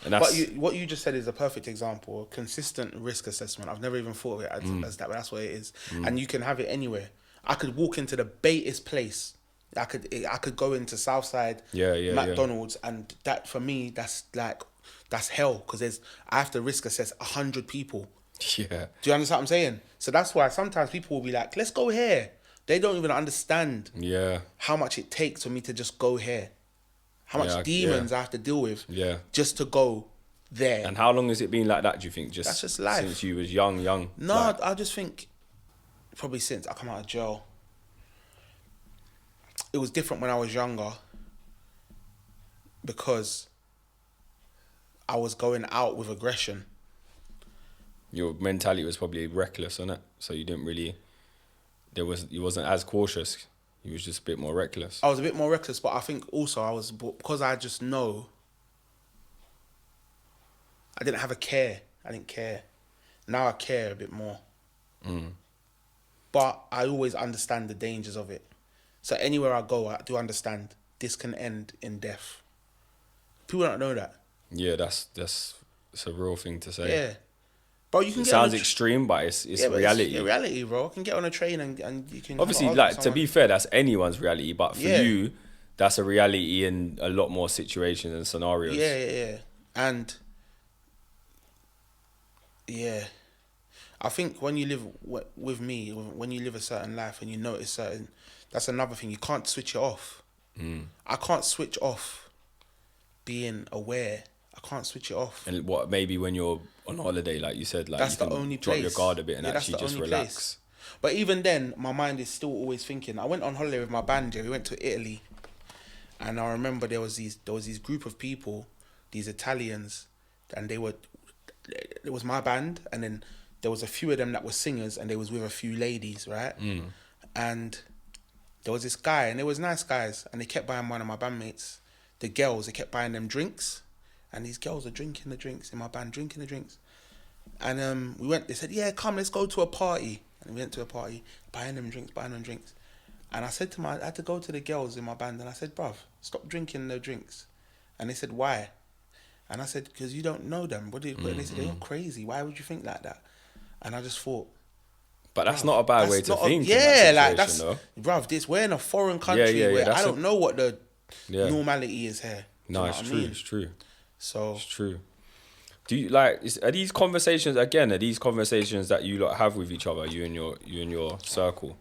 And that's, but what you just said is a perfect example. Consistent risk assessment. I've never even thought of it as that, but that's what it is. And you can have it anywhere. I could walk into the baitest place. I could go into Southside McDonald's, and that for me that's hell because I have to risk assess 100 people. Yeah. Do you understand what I'm saying? So that's why sometimes people will be like, "Let's go here." They don't even understand how much it takes for me to just go here. How much demons I have to deal with just to go there. And how long has it been like that, do you think? That's just life. Since you was young? No, like, I just think probably since I come out of jail. It was different when I was younger because I was going out with aggression. Your mentality was probably reckless, innit? So you didn't really... You wasn't as cautious. You was just a bit more reckless. I was a bit more reckless, but I think also because I just know I didn't have a care. I didn't care. Now I care a bit more. But I always understand the dangers of it. So anywhere I go, I do understand this can end in death. People don't know that. Yeah, it's a real thing to say. Yeah. Bro, you can it get sounds extreme, but it's reality. It's reality, bro. You can get on a train and you can... Obviously, like, to be fair, that's anyone's reality. But for you, that's a reality in a lot more situations and scenarios. Yeah. And... yeah. I think when you live with me, when you live a certain life and you notice certain... That's another thing. You can't switch it off. I can't switch off being aware. I can't switch it off. And what, maybe when you're on holiday, like you said, like, that's you can the only drop place. your guard a bit and actually just relax. Place. But even then, my mind is still always thinking. I went on holiday with my band. We went to Italy, and I remember there was these group of people, these Italians, and it was my band, and then there was a few of them that were singers, and they was with a few ladies, right? And there was this guy, and they was nice guys, and they kept buying one of my bandmates, the girls, they kept buying them drinks. And these girls are drinking the drinks in my band, drinking the drinks. And we went, they said, yeah, come, let's go to a party. And we went to a party, buying them drinks. And I said I had to go to the girls in my band, and I said, bruv, stop drinking the drinks. And they said, why? And I said, because you don't know them. What did they said? They're crazy. Why would you think like that? And I just thought, but that's not a bad way to think. Yeah, in that like that's, though. bruv, we're in a foreign country where I don't know what the normality is here. No, it's true. It's true. So it's true. Do you are these conversations that you lot have with each other, you and your circle?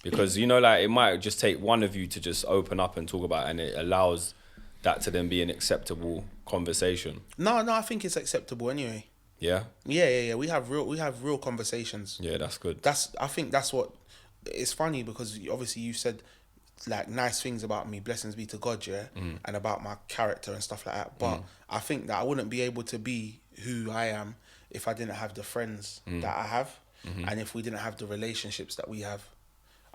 Because it might just take one of you to just open up and talk about it, and it allows that to then be an acceptable conversation. No, I think it's acceptable anyway. Yeah. Yeah. We have real conversations. Yeah, that's good. I think that's what. It's funny because obviously you said like nice things about me, blessings be to God, and about my character and stuff like that. But I think that I wouldn't be able to be who I am if I didn't have the friends that I have, and if we didn't have the relationships that we have.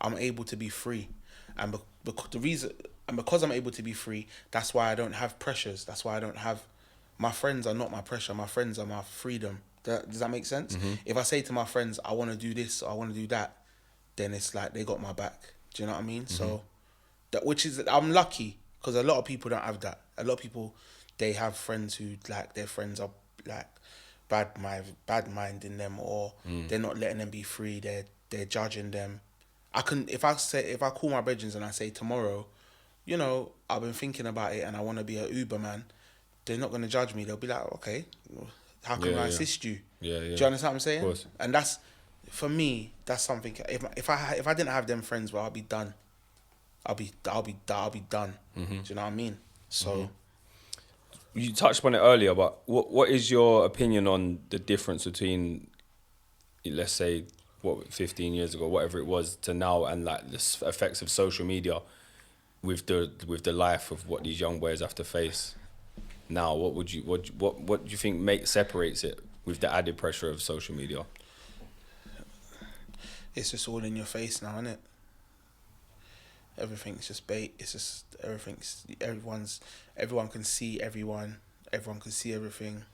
I'm able to be free, and because I'm able to be free, that's why I don't have pressures. That's why I don't have. My friends are not my pressure. My friends are my freedom. Does that make sense? If I say to my friends, I want to do this or I want to do that, then it's like they got my back. Do you know what I mean? So, I'm lucky because a lot of people don't have that. A lot of people, they have friends who like their friends are like bad minding them, or they're not letting them be free. They're judging them. If I call my brethren and I say tomorrow, I've been thinking about it and I want to be an Uber man, they're not going to judge me. They'll be like, okay, how can I assist you? Yeah. Do you understand what I'm saying? Of course. And that's, for me, that's something. If I didn't have them friends, well, I'll be done. I'll be done. Do you know what I mean? So, you touched on it earlier, but what is your opinion on the difference between, let's say, 15 years ago, whatever it was, to now, and like the effects of social media with the life of what these young boys have to face now? What do you think separates it with the added pressure of social media? It's just all in your face now, isn't it? Everything's just bait. It's just everyone can see everyone. Everyone can see everything.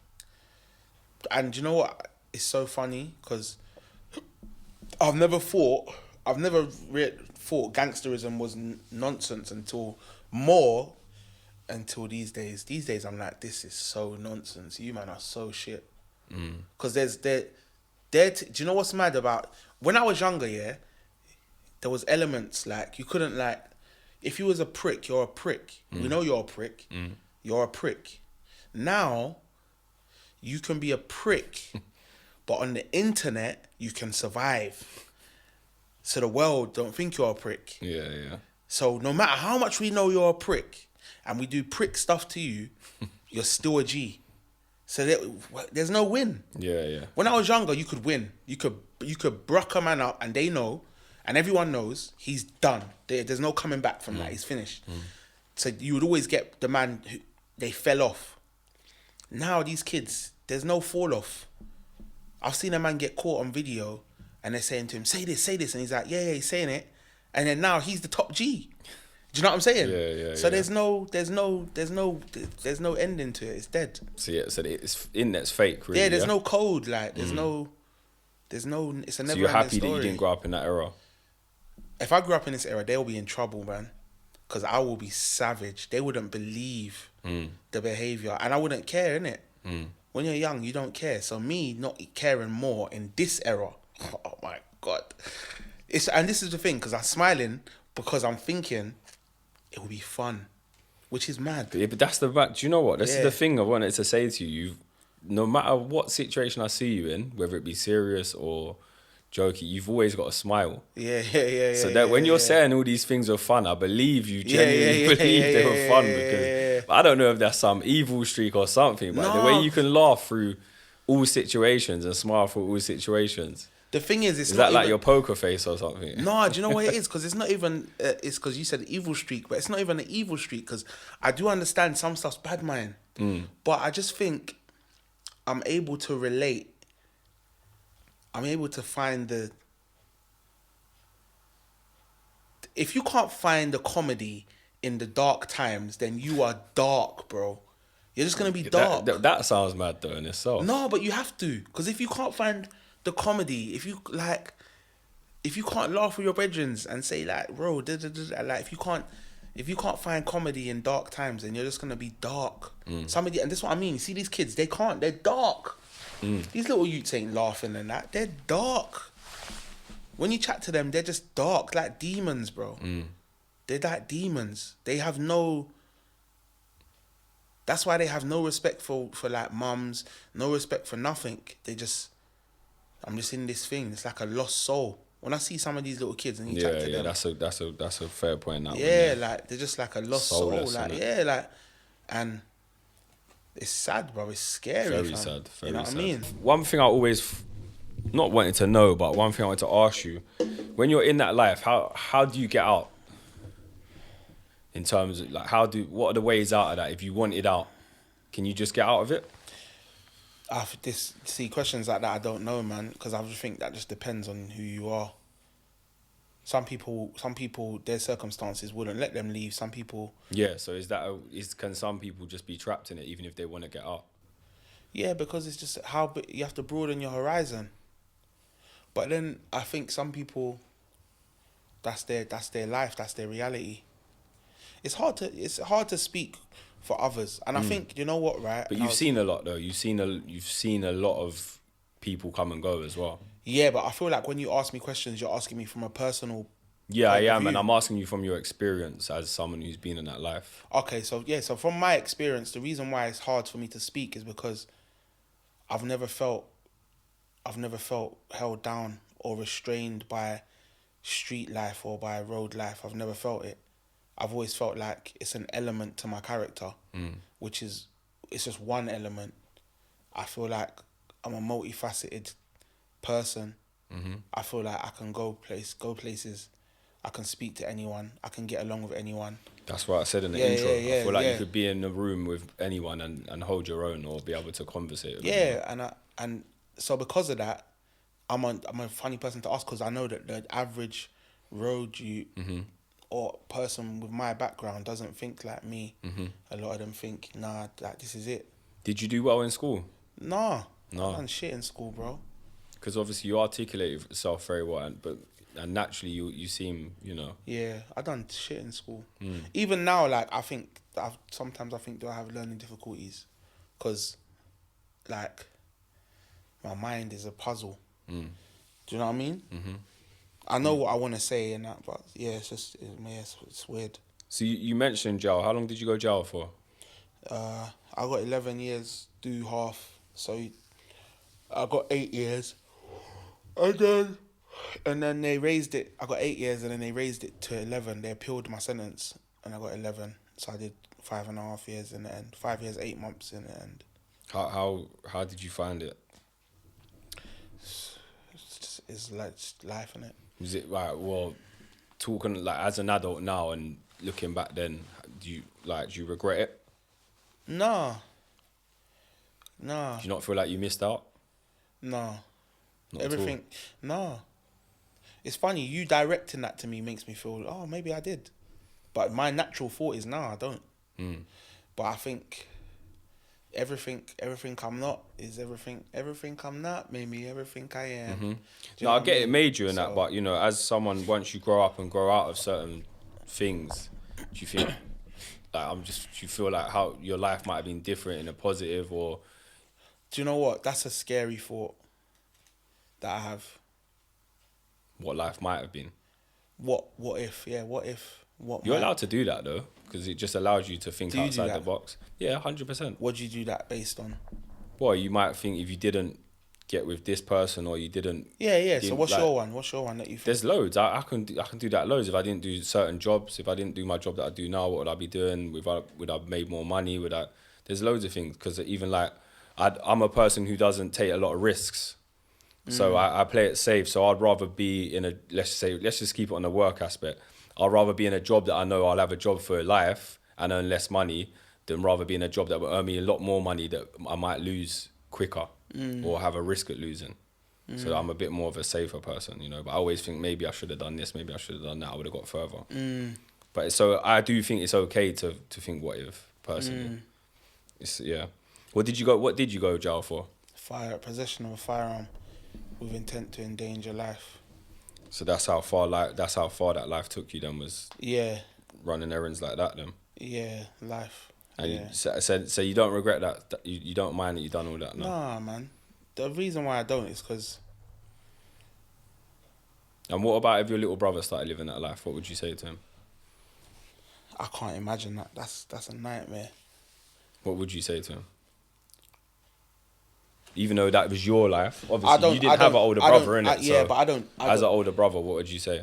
And you know what? It's so funny because I've never thought gangsterism was nonsense until these days. These days I'm like, this is so nonsense. You man are so shit. Because do you know what's mad about when I was younger? Yeah, there was elements like you couldn't if you was a prick, you're a prick. We know you're a prick. You're a prick. Now, you can be a prick, but on the internet you can survive. So the world don't think you're a prick. Yeah. So no matter how much we know you're a prick, and we do prick stuff to you, you're still a G. So there's no win. Yeah. When I was younger, you could win. You could bruck a man up, and they know, and everyone knows he's done. There's no coming back from that. He's finished. So you would always get the man who they fell off. Now these kids, there's no fall off. I've seen a man get caught on video, and they're saying to him, "Say this," and he's like, "Yeah, he's saying it," and then now he's the top G. Do you know what I'm saying? Yeah. So there's no ending to it. It's dead. So it's internet's fake, really. Yeah, there's no code. Like there's no. It's a never. So you're happy that you didn't grow up in that era? If I grew up in this era, they'll be in trouble, man. Because I will be savage. They wouldn't believe the behavior, and I wouldn't care, innit? When you're young, you don't care. So me not caring more in this era, oh my God. And this is the thing, because I'm smiling because I'm thinking it will be fun, which is mad. Yeah, but that's do you know what? This is the thing I wanted to say to you. No matter what situation I see you in, whether it be serious or jokey, you've always got a smile. Yeah. So that when you're saying all these things are fun, I believe you genuinely believe they were fun, because I don't know if that's some evil streak or something, but the way you can laugh through all situations and smile through all situations. The thing is that like your poker face or something? No, do you know what it is? Because it's not even, it's because you said evil streak, but it's not even an evil streak, because I do understand some stuff's bad mind. But I just think I'm able to relate. I'm able to find if you can't find the comedy in the dark times, then you are dark, bro. You're just going to be dark. That sounds mad though in itself. No, but you have to. Because if you can't find the comedy, if you can't laugh with your brethren and say like, bro, like if you can't, If you can't find comedy in dark times, then you're just gonna be dark. Somebody, and this is what I mean. You see these kids, they can't. They're dark. These little youths ain't laughing and that. They're dark. When you chat to them, they're just dark, like demons, bro. They're like demons. They have no. That's why they have no respect for like mums, no respect for nothing. They just, I'm just in this thing. It's like a lost soul. When I see some of these little kids and you chat to them, that's a fair point. That yeah, like they're just like a lost soulless, soul. Like yeah, like, and it's sad, bro. It's scary. Very sad. Very you know sad. what I mean? One thing I always not wanting to know, but one thing I want to ask you: when you're in that life, how do you get out? In terms of like, what are the ways out of that? If you want it out, can you just get out of it? Questions like that I don't know, man, because I just think that just depends on who you are. Some people, their circumstances wouldn't let them leave. Some people, yeah. So can some people just be trapped in it even if they want to get out? Yeah, because it's just you have to broaden your horizon. But then I think some people, that's their life, that's their reality. It's hard to speak for others, and I think, you know what, right? But you've seen a lot though. You've seen a lot of people come and go as well. Yeah, but I feel like when you ask me questions, you're asking me from a personal. Yeah, I am, and I'm asking you from your experience as someone who's been in that life. Okay, so from my experience, the reason why it's hard for me to speak is because I've never felt held down or restrained by street life or by road life. I've never felt it. I've always felt like it's an element to my character, it's just one element. I feel like I'm a multifaceted person. I feel like I can go places. I can speak to anyone. I can get along with anyone. That's what I said in the intro. I feel like you could be in a room with anyone and hold your own or be able to conversate with anyone. and so because of that, I'm a funny person to ask, because I know that the average road youth or person with my background doesn't think like me. A lot of them think, nah, like this is it. Did you do well in school? Nah. I done shit in school, bro. Because obviously you articulate yourself very well, and naturally you seem, you know. Yeah, I done shit in school. Even now, like I think sometimes I think, do I have learning difficulties? Because like my mind is a puzzle. Do you know what I mean? I know what I want to say and that, but yeah, it's weird. So you mentioned jail. How long did you go jail for? I got 11 years, do half. So I got 8 years. And then they raised it. I got 8 years and then they raised it to 11. They appealed my sentence and I got 11. So I did 5.5 years in the end. 5 years, 8 months in the end. How did you find it? It's like life, innit? Was it right? Well, talking like as an adult now and looking back then, do you regret it? Nah. Do you not feel like you missed out? Nah. Not Everything. Nah. It's funny, you directing that to me makes me feel, oh, maybe I did. But my natural thought is, nah, I don't. But I think everything I'm not is everything I'm not, maybe everything I am. No, I get it made you in that, but you know, as someone, once you grow up and grow out of certain things, do you think like do you feel like how your life might have been different in a positive or? Do you know what? That's a scary thought that I have. What life might have been. What if? Yeah, what if? You're allowed to do that though, because it just allows you to think outside the box. Yeah, 100%. What do you do that based on? Well, you might think if you didn't get with this person or you didn't. Yeah. So what's your one? What's your one that you think? There's loads. I can do that loads. If I didn't do certain jobs, if I didn't do my job that I do now, what would I be doing? Would I made more money? There's loads of things, because even like I'm a person who doesn't take a lot of risks. So I play it safe. So I'd rather be in let's just keep it on the work aspect. I'd rather be in a job that I know I'll have a job for life and earn less money than rather be in a job that will earn me a lot more money that I might lose quicker or have a risk at losing. So I'm a bit more of a safer person, you know. But I always think maybe I should have done this, maybe I should have done that. I would have got further. But so I do think it's okay to think what if personally. What did you go jail for? Possession of a firearm with intent to endanger life. So that's how far that life took you then was. Yeah. running errands like that then. Yeah, life. And yeah. so you don't regret that you don't mind that you've done all that, no? Nah, man. The reason why I don't is because... And what about if your little brother started living that life? What would you say to him? I can't imagine that. That's a nightmare. What would you say to him? Even though that was your life, obviously you didn't have an older brother, innit? Yeah, so but I don't. As an older brother, what would you say?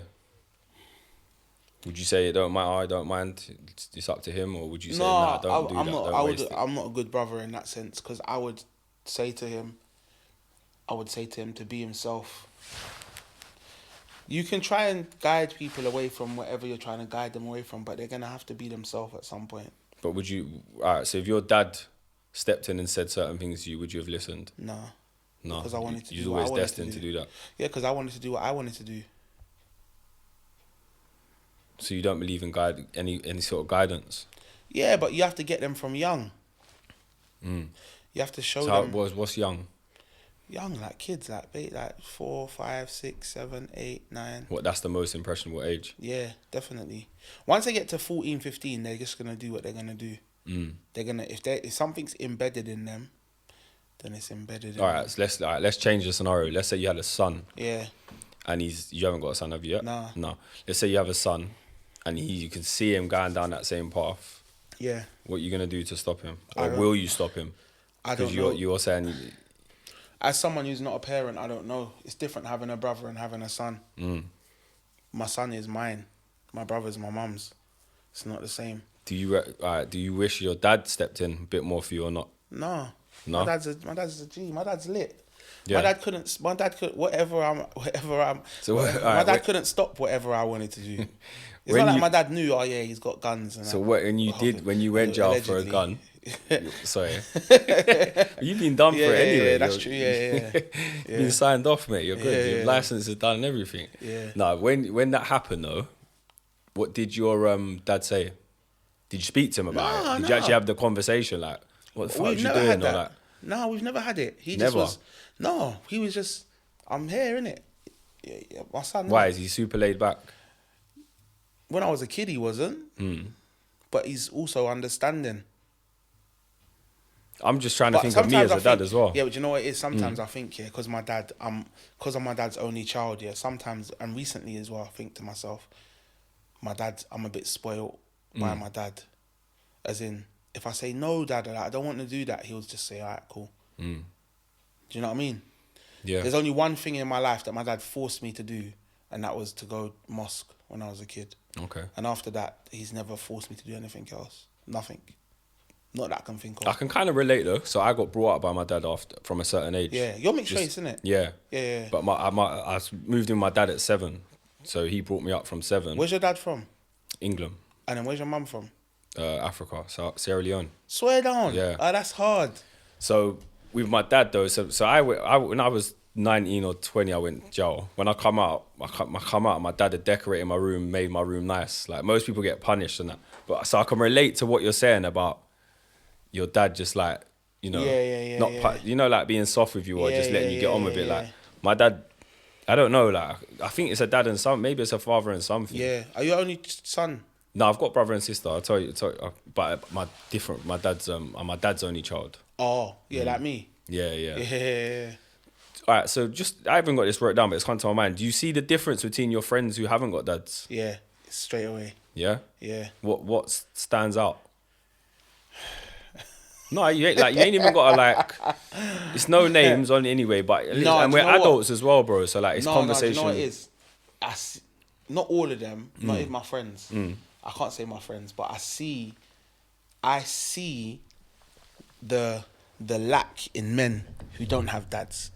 Would you say it don't matter? I don't mind. It's up to him, or would you say nah? Don't do that. Don't waste it. I'm not a good brother in that sense, because I would say to him to be himself. You can try and guide people away from whatever you're trying to guide them away from, but they're gonna have to be themselves at some point. But would you? Alright, so if your dad stepped in and said certain things to you, would you have listened? No. No. Because I wanted to. You're always destined to do that. Yeah, because I wanted to do what I wanted to do. So you don't believe in any sort of guidance? Yeah, but you have to get them from young. Mm. You have to show them. So what's young? Young, like kids, like 4, 5, 6, 7, 8, 9. What? That's the most impressionable age. Yeah, definitely. Once they get to 14, 15, they're just gonna do what they're gonna do. Mm. They're gonna if something's embedded in them, then it's embedded. All right, so let's change the scenario. Let's say you had a son. Yeah. And you haven't got a son, have you yet? Nah. No. Let's say you have a son, and you can see him going down that same path. Yeah. What are you gonna do to stop him, or will you stop him? I don't know. Because you're saying. As someone who's not a parent, I don't know. It's different having a brother and having a son. Mm. My son is mine. My brother's my mum's. It's not the same. Do you wish your dad stepped in a bit more for you or not? No. No. My dad's a G. My dad's lit. Yeah. My dad could whatever I'm. So my dad couldn't stop whatever I wanted to do. It's not like my dad knew. Oh yeah, he's got guns. And so when you went jail for a gun? Sorry, you've been done for it anyway. Yeah, that's true. Yeah. You've been signed off, mate. You're good. Your license is done and everything. Yeah. No, when that happened though, what did your dad say? Did you speak to him about it? Did you actually have the conversation? Like, what the fuck are you doing? Or like, no, we've never had it. He was just, I'm here, innit? Yeah, my son. Why is he super laid back? When I was a kid, he wasn't. But he's also understanding. I'm just trying to think of me as a dad as well. Yeah, but you know what it is? Sometimes I think, because my dad, because I'm my dad's only child, sometimes, and recently as well, I think to myself, I'm a bit spoiled by my dad. As in, if I say, no, dad, I don't want to do that, he'll just say, all right, cool. Do you know what I mean? Yeah. There's only one thing in my life that my dad forced me to do, and that was to go mosque when I was a kid. Okay. And after that, he's never forced me to do anything else. Nothing. Not that I can think of. I can kind of relate though. So I got brought up by my dad from a certain age. Yeah, you're mixed race, isn't it? Yeah. Yeah. But I moved in with my dad at 7, so he brought me up from 7. Where's your dad from? England. And then where's your mum from? Africa, Sierra Leone. Swear down. Yeah. Oh, that's hard. So with my dad though, so I when I was 19 or 20, I went to jail. When I come out, my dad had decorated my room, made my room nice. Like most people get punished and that. But so I can relate to what you're saying about your dad just like, you know, you know, like being soft with you or just letting you get on with it. Like my dad, I don't know, like I think it's a dad and son, maybe it's a father and son thing. Yeah. Are you only son? No, I've got brother and sister. I'll tell you, but my dad's my dad's only child. Oh, yeah, like me. Yeah. All right, so I haven't got this wrote down, but it's come to my mind. Do you see the difference between your friends who haven't got dads? Yeah, straight away. Yeah? Yeah. What stands out? No, you ain't even got to it's no names on it anyway, but and we're adults as well, bro. So like it's conversation. No, you know what it is? Not all of them, not even my friends. I can't say my friends, but I see the lack in men who don't have dads.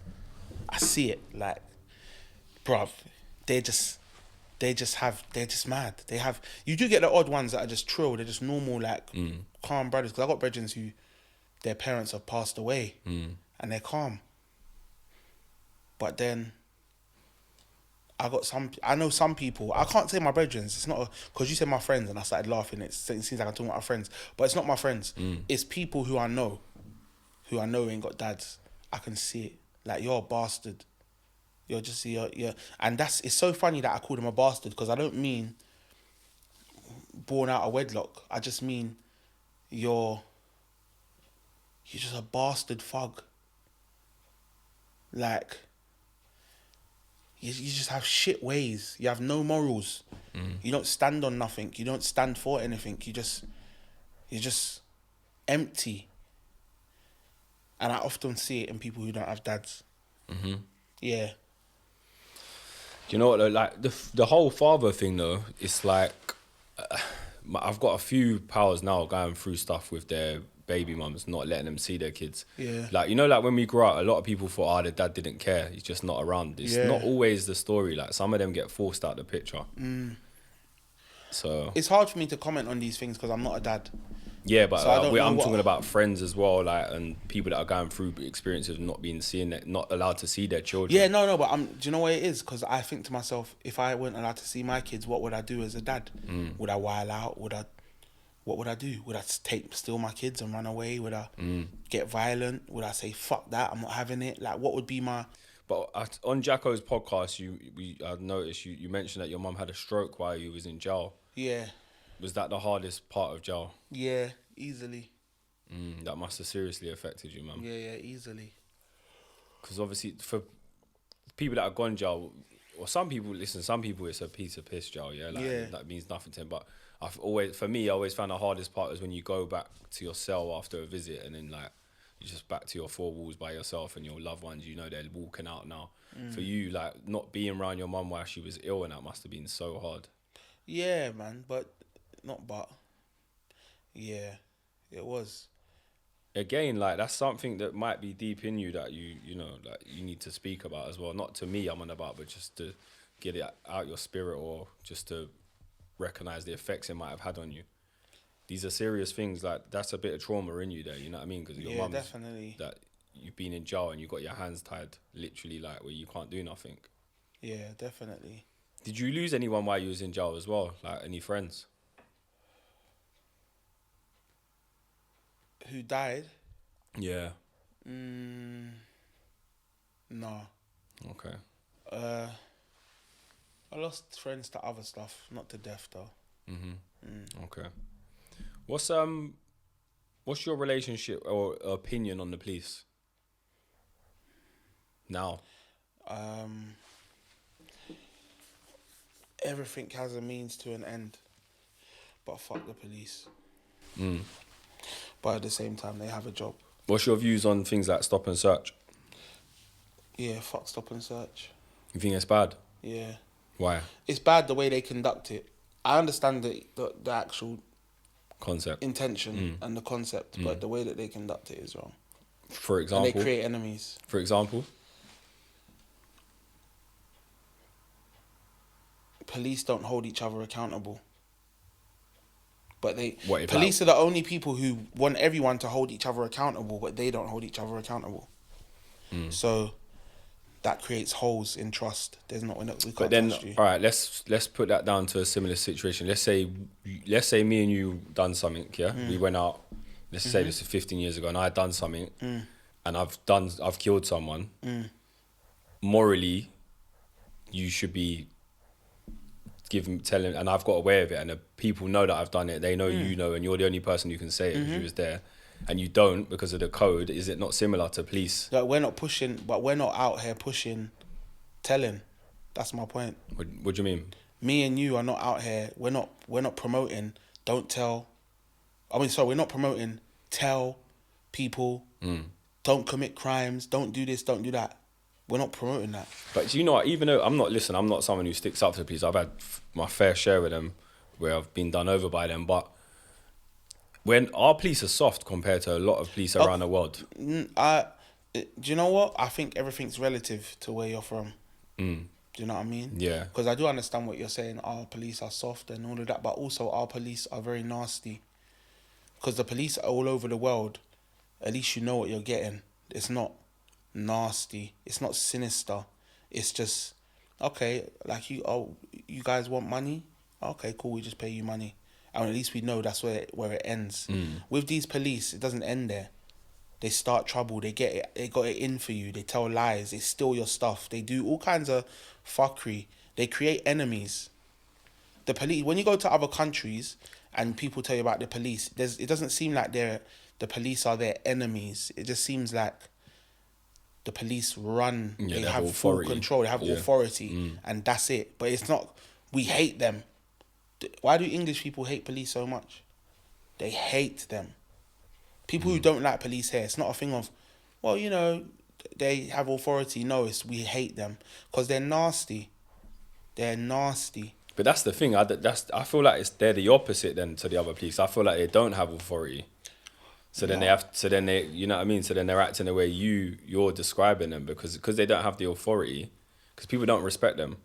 I see it, like, bruv, they're just mad. You do get the odd ones that are just trill, they're just normal, like, calm brothers. Because I got brethren who, their parents have passed away, and they're calm. But then, I know some people, I can't say my brethren, it's not, because you said my friends, and I started laughing, it seems like I'm talking about my friends, but it's not my friends, it's people who I know ain't got dads. I can see it. Like, you're a bastard. You're and it's so funny that I called him a bastard, because I don't mean born out of wedlock. I just mean you're just a bastard thug. Like, you just have shit ways. You have no morals. You don't stand on nothing. You don't stand for anything. You're just empty. And I often see it in people who don't have dads. Yeah. Do you know what, though? Like, the whole father thing, though, it's like, I've got a few pals now going through stuff with their baby mums, not letting them see their kids. Yeah. Like, you know, like when we grew up, a lot of people thought, their dad didn't care. He's just not around. It's not always the story. Like, some of them get forced out the picture. So it's hard for me to comment on these things because I'm not a dad. Yeah, but so I'm talking about friends as well, like, and people that are going through experiences of not allowed to see their children. Yeah, no, but do you know what it is? Because I think to myself, if I weren't allowed to see my kids, what would I do as a dad? Would I while out? What would I do? Would I steal my kids and run away? Would I get violent? Would I say, fuck that, I'm not having it? Like, what would be my... But on Jacko's podcast, I noticed you mentioned that your mum had a stroke while you was in jail. Yeah. Was that the hardest part of jail? Yeah, easily. That must have seriously affected you, man. Yeah, easily. Because obviously, for people that have gone jail, or some people it's a piece of piss jail, yeah? Like, that means nothing to them. But I always found the hardest part is when you go back to your cell after a visit and then, like, you're just back to your four walls by yourself and your loved ones, you know, they're walking out now. For you, like, not being around your mum while she was ill, and that must have been so hard. Yeah, man, yeah, it was. Again, like, that's something that might be deep in you that you know, like, you need to speak about as well. Not to me, I'm on about, but just to get it out your spirit, or just to recognise the effects it might have had on you. These are serious things. Like, that's a bit of trauma in you there, you know what I mean? Because your mum's definitely. That you've been in jail and you've got your hands tied, literally, like, where you can't do nothing. Yeah, definitely. Did you lose anyone while you was in jail as well? Like, any friends? Who died? Yeah. No. Okay. I lost friends to other stuff, not to death though. Okay. What's your relationship or opinion on the police now? Everything has a means to an end, but fuck the police. But at the same time, they have a job. What's your views on things like stop and search? Yeah, fuck stop and search. You think it's bad? Yeah. Why? It's bad the way they conduct it. I understand the actual concept, intention and the concept, but the way that they conduct it is wrong. For example? And they create enemies. For example? Police don't hold each other accountable. But police are the only people who want everyone to hold each other accountable, but they don't hold each other accountable. So that creates holes in trust. We can't trust you. All right, let's put that down to a similar situation. Let's say me and you done something, yeah? We went out, let's say this is 15 years ago, and I done something, and I've killed someone. Morally, you should be telling, and I've got away with it, and the people know that I've done it. They know you know, and you're the only person who can say it because you was there, and you don't because of the code. Is it not similar to police? Like, we're not out here pushing, telling. That's my point. What do you mean? Me and you are not out here. We're not promoting. Don't tell. We're not promoting. Tell people. Don't commit crimes. Don't do this. Don't do that. We're not promoting that. But you know what, even though I'm not someone who sticks up to the police. I've had my fair share of them where I've been done over by them. But when our police are soft compared to a lot of police around the world. Do you know what? I think everything's relative to where you're from. Do you know what I mean? Yeah. Because I do understand what you're saying. Our police are soft and all of that. But also our police are very nasty. Because the police are all over the world. At least you know what you're getting. It's not nasty, it's not sinister, it's just okay, like you guys want money, okay, cool, we just pay you money, and at least we know that's where it ends. With these police, it doesn't end there. They start trouble, they got it in for you, they tell lies, they steal your stuff, they do all kinds of fuckery, they create enemies, the police, when you go to other countries and people tell you about the police, it doesn't seem like the police are their enemies. It just seems like the police run, they have full control, they have authority, and that's it. But it's not, we hate them. Why do English people hate police so much? They hate them. People who don't like police here, it's not a thing of, well, you know, they have authority. No, it's we hate them because they're nasty. They're nasty. But that's the thing. I feel like they're the opposite then to the other police. I feel like they don't have authority. So then they you know what I mean? So then they're acting the way you're describing them because they don't have the authority. Because people don't respect them.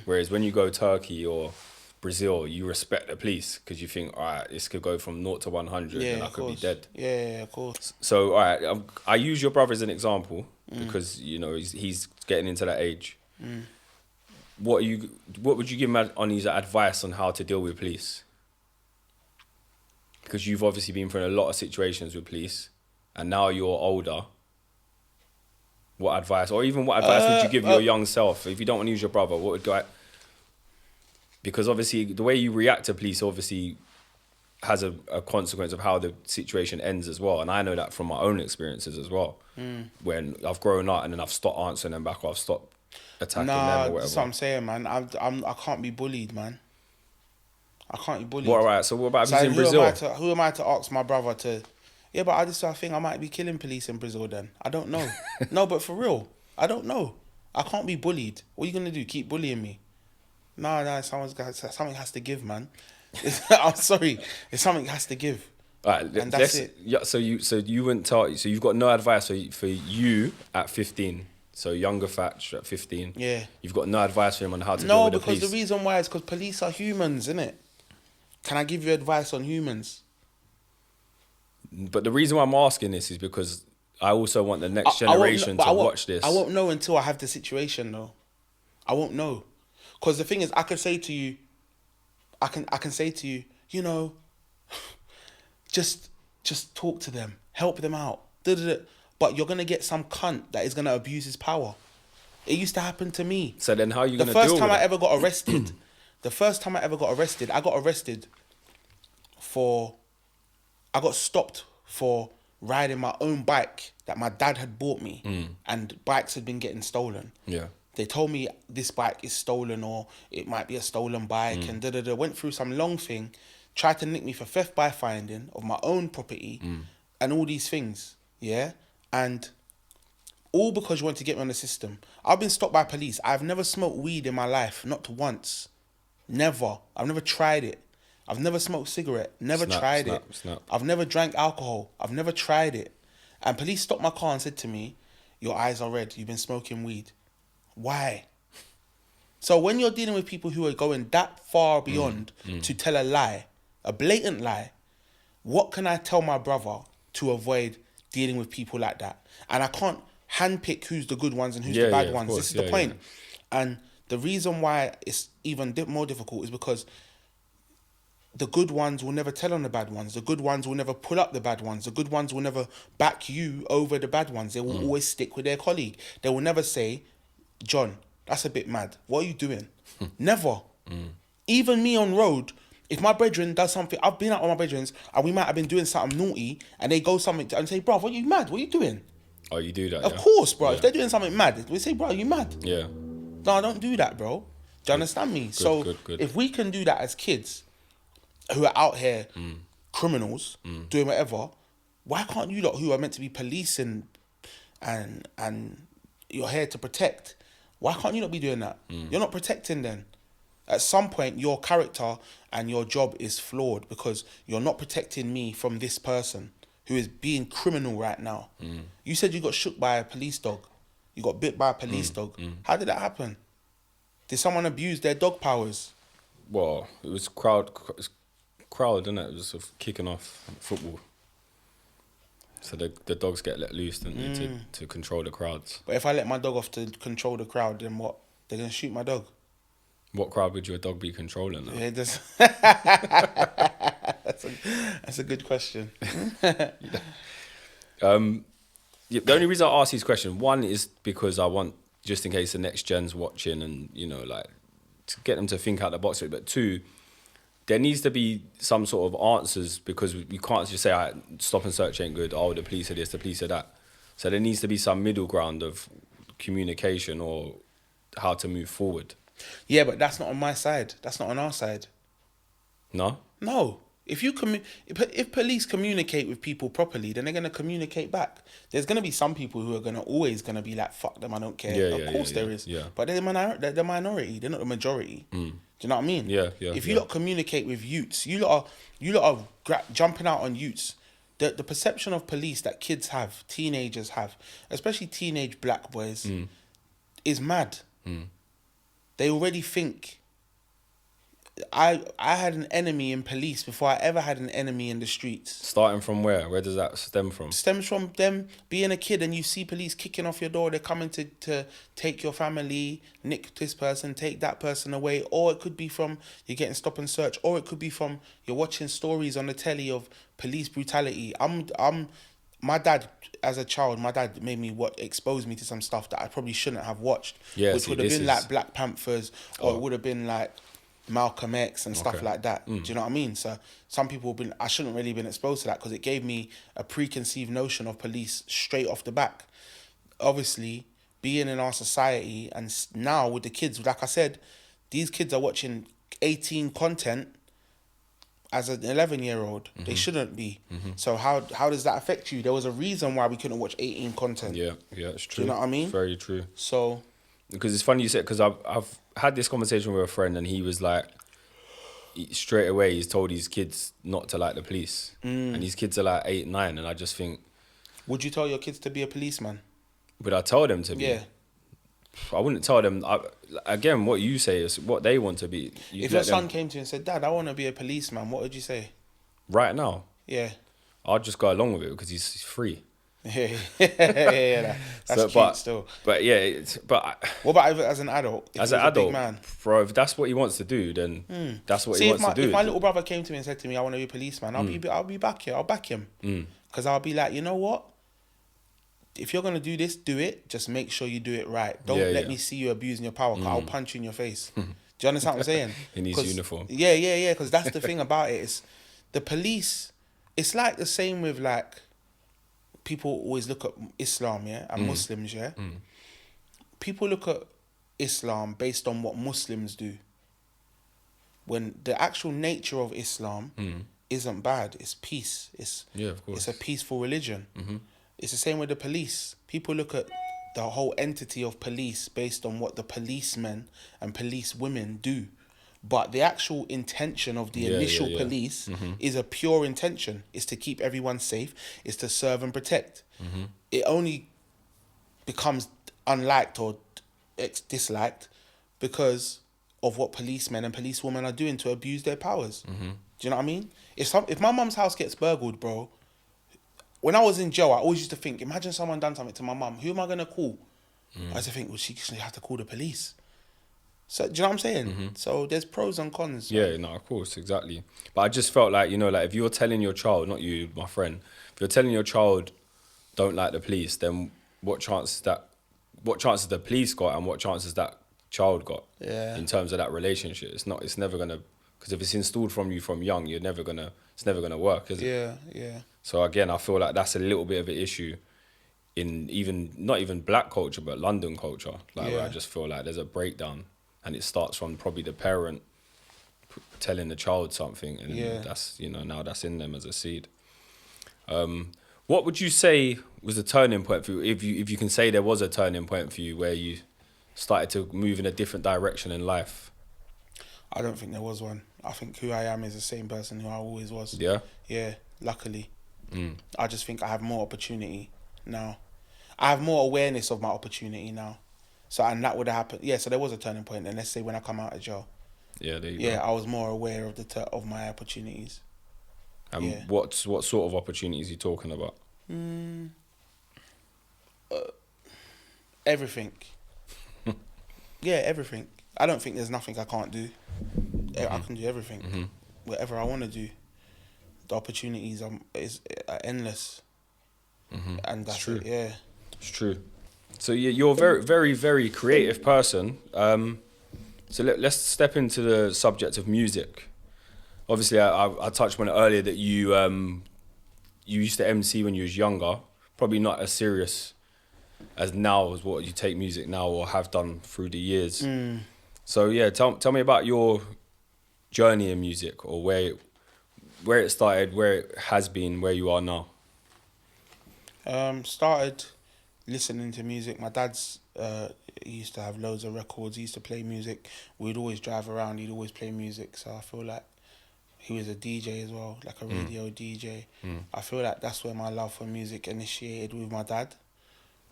Whereas when you go Turkey or Brazil, you respect the police because you think, all right, this could go from 0 to 100 and I could be dead. Yeah, of course. So, all right, I use your brother as an example because, you know, he's getting into that age. What would you give him on his advice on how to deal with police? Because you've obviously been through a lot of situations with police and now you're older. What advice, or even what advice would you give your young self? If you don't want to use your brother, what would go? Because obviously the way you react to police obviously has a consequence of how the situation ends as well. And I know that from my own experiences as well. When I've grown up and then I've stopped answering them back or I've stopped attacking them or whatever. That's what I'm saying, man. I can't be bullied, man. I can't be bullied. What, right, so what about in Brazil? Who am I to ask my brother to... Yeah, but I think I might be killing police in Brazil then. I don't know. No, but for real, I don't know. I can't be bullied. What are you going to do? Keep bullying me? No, something has to give, man. I'm sorry. Something has to give. All right, and that's it. Yeah, so you wouldn't tell... So you've got no advice for you at 15. So younger Fatch at 15. Yeah. You've got no advice for him on how to deal with the police. No, because the reason why is because police are humans, innit? Can I give you advice on humans? But the reason why I'm asking this is because I also want the next generation to watch this. I won't know until I have the situation, though. I won't know. Because the thing is, I can say to you, you know, just talk to them, help them out. But you're going to get some cunt that is going to abuse his power. It used to happen to me. So then how are you going to deal with it? The first time I ever got arrested, I got stopped for riding my own bike that my dad had bought me, and bikes had been getting stolen. Yeah. They told me this bike is stolen or it might be a stolen bike and went through some long thing, tried to nick me for theft by finding of my own property and all these things. Yeah. And all because you want to get me on the system. I've been stopped by police. I've never smoked weed in my life, not once. Never. I've never tried it. I've never smoked cigarette. Never tried it. I've never drank alcohol. I've never tried it. And police stopped my car and said to me, your eyes are red. You've been smoking weed. Why? So when you're dealing with people who are going that far beyond to tell a lie, a blatant lie, what can I tell my brother to avoid dealing with people like that? And I can't handpick who's the good ones and who's the bad ones. This is the point. And the reason why it's even more difficult is because the good ones will never tell on the bad ones. The good ones will never pull up the bad ones. The good ones will never back you over the bad ones. They will always stick with their colleague. They will never say, John, that's a bit mad. What are you doing? Never. Even me on road, if my brethren does something, I've been out with my brethren and we might have been doing something naughty and they go something and say, bro, what are you mad? What are you doing? Oh, you do that? Of course, bro. Yeah. If they're doing something mad, we say, bro, are you mad? Yeah. No, I don't do that, bro. Do you understand me? Good. If we can do that as kids who are out here, criminals, doing whatever, why can't you lot who are meant to be policing and you're here to protect, why can't you not be doing that? You're not protecting then. At some point, your character and your job is flawed because you're not protecting me from this person who is being criminal right now. You said you got shook by a police dog. You got bit by a police dog. How did that happen? Did someone abuse their dog powers? Well, it was crowd, isn't it? It was sort of kicking off football. So the dogs get let loose, don't they, to control the crowds. But if I let my dog off to control the crowd, then what? They're going to shoot my dog? What crowd would your dog be controlling? Yeah, that's a good question. The only reason I ask these questions, one is because I want, just in case the next gen's watching and, you know, like, to get them to think out the box. But two, there needs to be some sort of answers, because you can't just say, stop and search ain't good. Oh, the police are this, the police are that. So there needs to be some middle ground of communication or how to move forward. Yeah, but that's not on my side. That's not on our side. No? No. If police communicate with people properly, then they're going to communicate back. There's going to be some people who are always going to be like, fuck them, I don't care. Yeah, of course there is. Yeah. But they're the minority. They're not the majority. Do you know what I mean? Yeah. If you lot communicate with youths, you lot are jumping out on youths. The perception of police that kids have, teenagers have, especially teenage black boys, is mad. They already think... I had an enemy in police before I ever had an enemy in the streets. Starting from where? Where does that stem from? Stems from them being a kid and you see police kicking off your door. They're coming to take your family, nick this person, take that person away. Or it could be from you're getting stop and search. Or it could be from you're watching stories on the telly of police brutality. My dad, as a child, exposed me to some stuff that I probably shouldn't have watched. Yeah, which would have been like Black Panthers, or it would have been like Malcolm X and stuff like that. Do you know what I mean? So some people I shouldn't really been exposed to that, because it gave me a preconceived notion of police straight off the back. Obviously, being in our society and now with the kids, like I said, these kids are watching 18 content as an 11-year-old. They shouldn't be. So how does that affect you? There was a reason why we couldn't watch 18 content. Yeah, it's true. Do you know what I mean? Very true. So... Because it's funny you said, because I've had this conversation with a friend, and he was like, straight away he's told his kids not to like the police, and his kids are like 8, 9, and I just think, would you tell your kids to be a policeman? Would I tell them to be? Yeah. I wouldn't tell them. Again, what you say is what they want to be. If your son came to you and said, "Dad, I want to be a policeman," what would you say? Right now? Yeah. I'll just go along with it because he's free. Yeah, that's cute still. But yeah, what about as an adult? As an adult, big man? Bro, if that's what he wants to do, then that's what he wants to do. If my little brother came to me and said to me, "I want to be a policeman," I'll be back here. I'll back him, because I'll be like, you know what? If you're gonna do this, do it. Just make sure you do it right. Don't let me see you abusing your power. 'Cause I'll punch you in your face. Do you understand what I'm saying? In his uniform. Yeah. Because that's the thing about it. Is the police. It's like the same with like. People always look at Islam, and Muslims, People look at Islam based on what Muslims do. When the actual nature of Islam isn't bad, it's peace. Of course. It's a peaceful religion. It's the same with the police. People look at the whole entity of police based on what the policemen and police women do. But the actual intention of the initial police is a pure intention. It's to keep everyone safe. It's to serve and protect. It only becomes unliked or disliked because of what policemen and policewomen are doing to abuse their powers. Do you know what I mean? If my mum's house gets burgled, bro, when I was in jail, I always used to think, imagine someone done something to my mum. Who am I going to call? I used to think, well, she have to call the police. So, do you know what I'm saying? So there's pros and cons. So. Yeah, no, of course, exactly. But I just felt like, like if you're telling your child, not you, my friend, if you're telling your child don't like the police, then what chances the police got and what chances that child got in terms of that relationship? It's never gonna, because if it's installed from you from young, it's never gonna work, is it? Yeah. So again, I feel like that's a little bit of an issue in not even black culture, but London culture. Where I just feel like there's a breakdown. And it starts from probably the parent telling the child something, and that's now that's in them as a seed. What would you say was a turning point for you, if you can say there was a turning point for you where you started to move in a different direction in life? I don't think there was one. I think who I am is the same person who I always was. Yeah? Yeah, luckily. I just think I have more opportunity now. I have more awareness of my opportunity now. So, and that would have happened. Yeah, so there was a turning point. And let's say when I come out of jail. Yeah, there you go. Yeah, I was more aware of of my opportunities. And what sort of opportunities are you talking about? Everything. Everything. I don't think there's nothing I can't do. I can do everything. Whatever I want to do. The opportunities are endless. And that's true. It, It's true. So you're a very, very, very creative person. So let's step into the subject of music. obviously I touched on it earlier that you used to MC when you was younger, probably not as serious as now as what you take music now or have done through the years. So yeah, tell me about your journey in music, or where it started, where it has been, where you are now. Started listening to music. My dad's he used to have loads of records. He used to play music. We'd always drive around. He'd always play music. So I feel like he was a DJ as well, like a radio DJ. I feel like that's where my love for music initiated with my dad.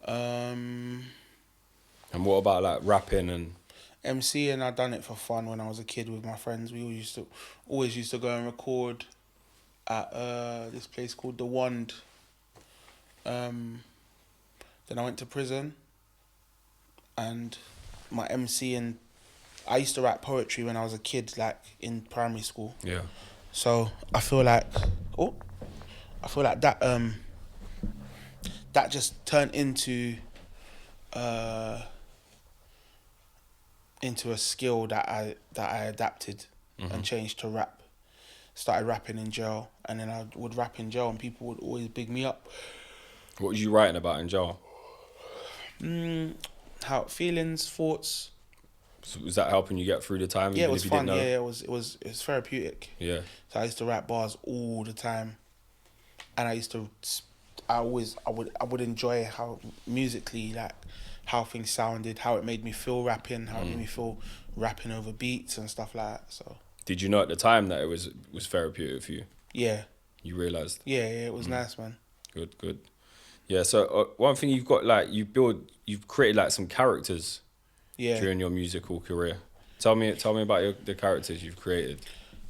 And what about like rapping and MCing? I done it for fun when I was a kid with my friends. We always used to go and record at this place called The Wand. Then I went to prison, and my MCing, I used to write poetry when I was a kid, like in primary school. Yeah. So I feel like that that just turned into a skill that I adapted and changed to rap. Started rapping in jail, and then I would rap in jail, and people would always big me up. What was you writing about in jail? How feelings, thoughts. So was that helping you get through the time? Yeah, it was fun. Yeah, it was therapeutic. Yeah. So I used to rap bars all the time, and I would enjoy how musically, like how things sounded, how it made me feel rapping, how it made me feel rapping over beats and stuff like that. So. Did you know at the time that it was therapeutic for you? Yeah. You realised? Yeah, it was nice, man. Good. Yeah, so one thing you've got, like, you've created like some characters during your musical career. Tell me about the characters you've created.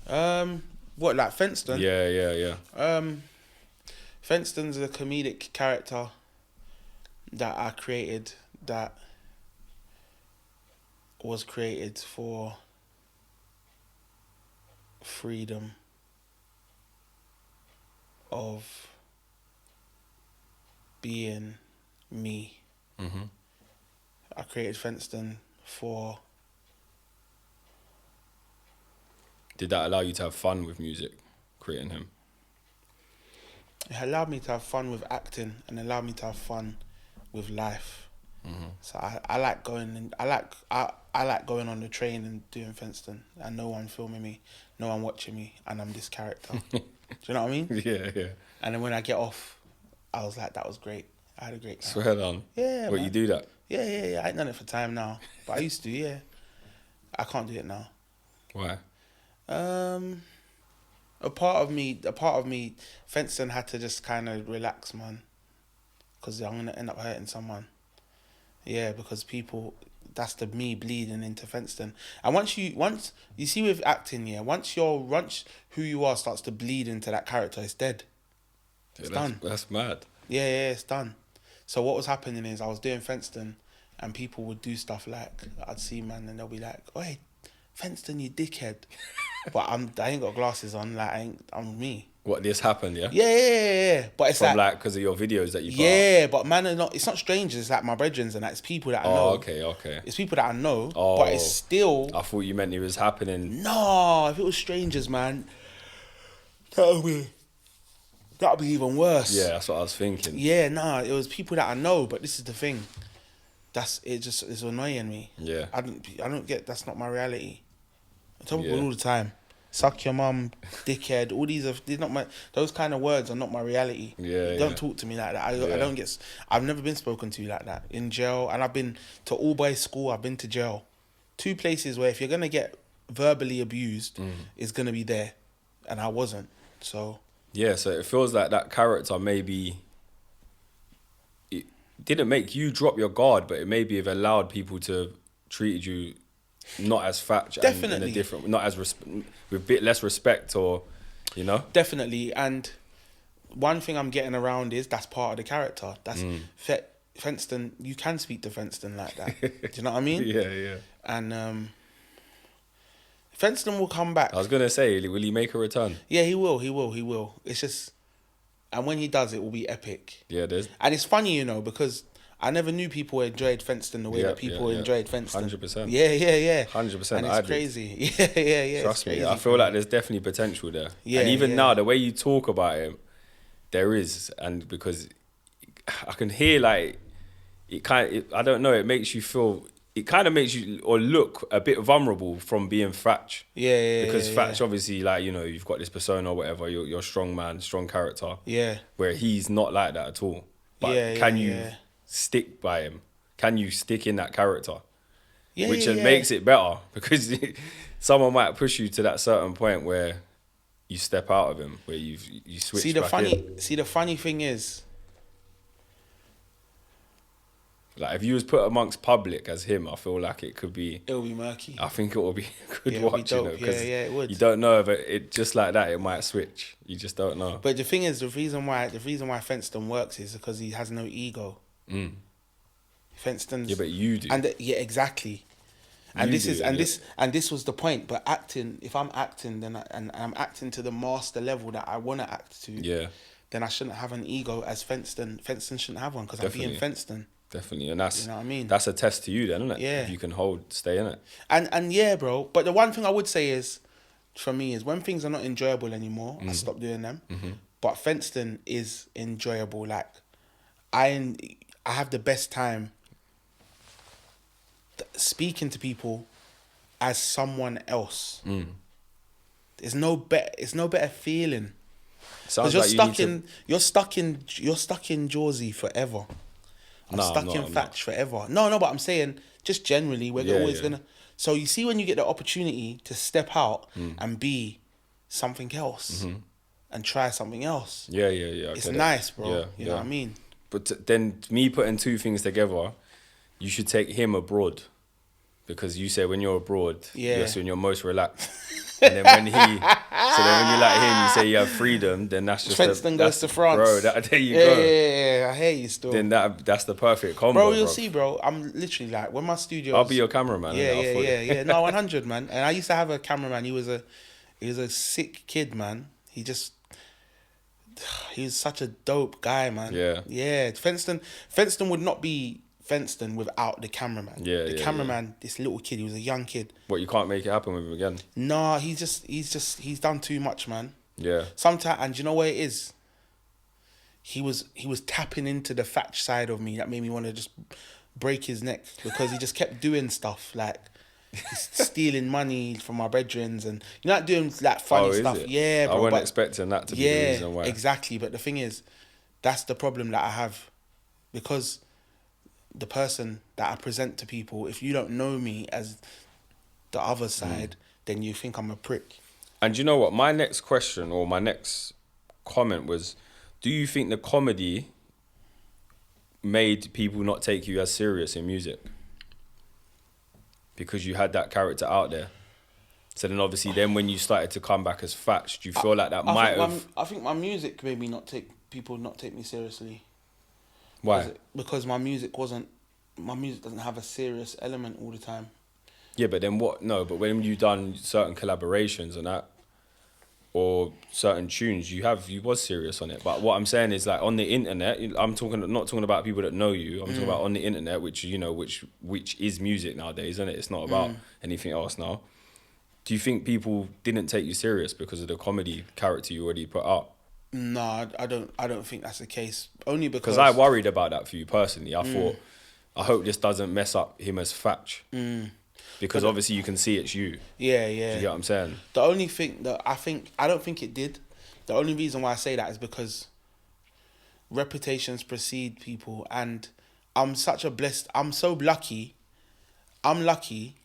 What, like Fenston? Yeah. Fenston's a comedic character that I created that was created for freedom of being me. I created Fenston for... Did that allow you to have fun with music, creating him? It allowed me to have fun with acting and allowed me to have fun with life. So I like going and I like going on the train and doing Fenston and no one filming me, no one watching me, and I'm this character. Do you know what I mean? Yeah. And then when I get off, I was like, that was great. I had a great time. Swear on. Yeah. What, man. you do that? Yeah. I ain't done it for time now, but I used to. Yeah. I can't do it now. Why? A part of me, Fenston had to just kind of relax, man, because I'm gonna end up hurting someone. Yeah, because people, that's the me bleeding into Fenston. And once you see with acting, yeah, once who you are starts to bleed into that character, it's dead. It's done. That's mad. Yeah, it's done. So what was happening is I was doing Fenston, and people would do stuff like, I'd see man, and they'll be like, "Oi, Fenston, you dickhead." But I ain't got glasses on, like I'm me. What, this happened, yeah? Yeah. But it's from like because of your videos that you put out. But man, it's not strangers, it's like my brethrens and that. It's people that I know. Okay. It's people that I know, but it's still... I thought you meant it was happening. No, if it was strangers, man, that'd be even worse. Yeah, that's what I was thinking. Yeah, it was people that I know, but this is the thing. It's annoying me. Yeah. I don't get, that's not my reality. I tell people all the time, suck your mum, dickhead, all these not my, those kind of words are not my reality. Don't talk to me like that. I don't get, I've never been spoken to like that. In jail, and I've been to all boys school, I've been to jail. 2 places where if you're going to get verbally abused, it's going to be there. And I wasn't, so... Yeah, so it feels like that character maybe... It didn't make you drop your guard, but it maybe have allowed people to treat you not as Fatch. Definitely. And in a different... Not as... with a bit less respect or... You know? Definitely. And one thing I'm getting around is that's part of the character. That's... Fenston, you can speak to Fenston like that. Do you know what I mean? Yeah. And... Fenston will come back. I was going to say, will he make a return? Yeah, he will. It's just... And when he does, it will be epic. Yeah, it is. And it's funny, because I never knew people enjoyed Fenston the way that people enjoyed Fenston. 100%. Yeah. 100%. And it's crazy. Yeah. Trust me, I feel like there's definitely potential there. Yeah, and even now, the way you talk about him, there is, and because I can hear like I don't know, it makes you feel. It kind of makes you or look a bit vulnerable from being Fatch. Yeah. Because Fatch, obviously, like, you know, you've got this persona or whatever, you're a strong man, strong character. Yeah. Where he's not like that at all. But can you stick by him? Can you stick in that character? Which makes it better, because someone might push you to that certain point where you step out of him, where you switch back in. See, the funny thing is, like, if you was put amongst public as him, I feel like it'll be murky. I think it will be a good watch, you know, because it would. You don't know if it just like that, it might switch. You just don't know. But the thing is, the reason why Fenston works is because he has no ego. Fenston's... Yeah, but you do. And exactly. And this was the point. But acting, if I'm acting, then I'm acting to the master level that I want to act to. Then I shouldn't have an ego as Fenston. Fenston shouldn't have one, because I'm being Fenston. Definitely, and that's, you know what I mean? That's a test to you then, isn't it? Yeah. If you can stay in it. And yeah, bro. But the one thing I would say is, for me, is when things are not enjoyable anymore, I stop doing them. But Fenston is enjoyable. Like, I have the best time speaking to people as someone else. It's no better feeling. Because you're stuck in Jersey forever. I'm stuck in Fatch forever. No, but I'm saying, just generally, we're always gonna... So you see, when you get the opportunity to step out and be something else and try something else. Yeah. It's nice, bro. You know what I mean? But then me putting two things together, you should take him abroad. Because you say when you're abroad, that's when you're most relaxed. And then when you like him, you say you have freedom, then that's just... Fenston goes to France. Bro, there you go. Yeah, I hear you still. Then that's the perfect combo, bro. You'll see, bro. I'm literally like, when my studio... I'll be your cameraman. Yeah. No, 100, man. And I used to have a cameraman. He was a sick kid, man. He was such a dope guy, man. Yeah. Fenston would not be Fenston without the cameraman. The cameraman, this little kid, he was a young kid. What, you can't make it happen with him again? No, he's done too much, man. Yeah. Sometimes, and you know what it is? He was tapping into the Fatch side of me that made me want to just break his neck, because he just kept doing stuff like stealing money from my brethrens, and not doing like funny stuff. It? Yeah, bro. I wasn't expecting that to be the reason why. Exactly. But the thing is, that's the problem that I have, because the person that I present to people, if you don't know me as the other side, then you think I'm a prick. And you know what? My next question, or my next comment was, do you think the comedy made people not take you as serious in music? Because you had that character out there. So then obviously when you started to come back as Fatch, do you feel like that might have... I think my music made me not take me seriously. Why? Because my music doesn't have a serious element all the time. Yeah, but then what? No, but when you done certain collaborations and that, or certain tunes, you was serious on it. But what I'm saying is, like, on the internet, I'm not talking about people that know you. I'm talking about on the internet, which is music nowadays, isn't it? It's not about anything else now. Do you think people didn't take you serious because of the comedy character you already put out? No, I don't think that's the case. Only because I worried about that for you personally. I thought, I hope this doesn't mess up him as Fatch. Because obviously you can see it's you. Yeah. Do you get what I'm saying? The only thing that I don't think it did. The only reason why I say that is because reputations precede people, and I'm so lucky. I'm lucky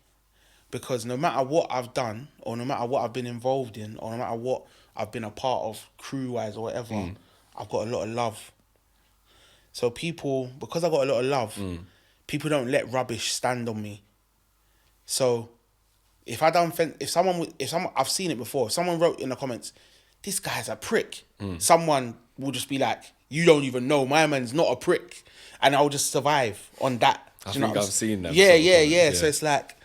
because no matter what I've done, or no matter what I've been involved in, or no matter what I've been a part of crew-wise or whatever, I've got a lot of love. So because I got a lot of love, people don't let rubbish stand on me. So if someone, I've seen it before. If someone wrote in the comments, "This guy's a prick," someone will just be like, "You don't even know, my man's not a prick," and I'll just survive on that. I think I've seen them. Yeah. So it's like,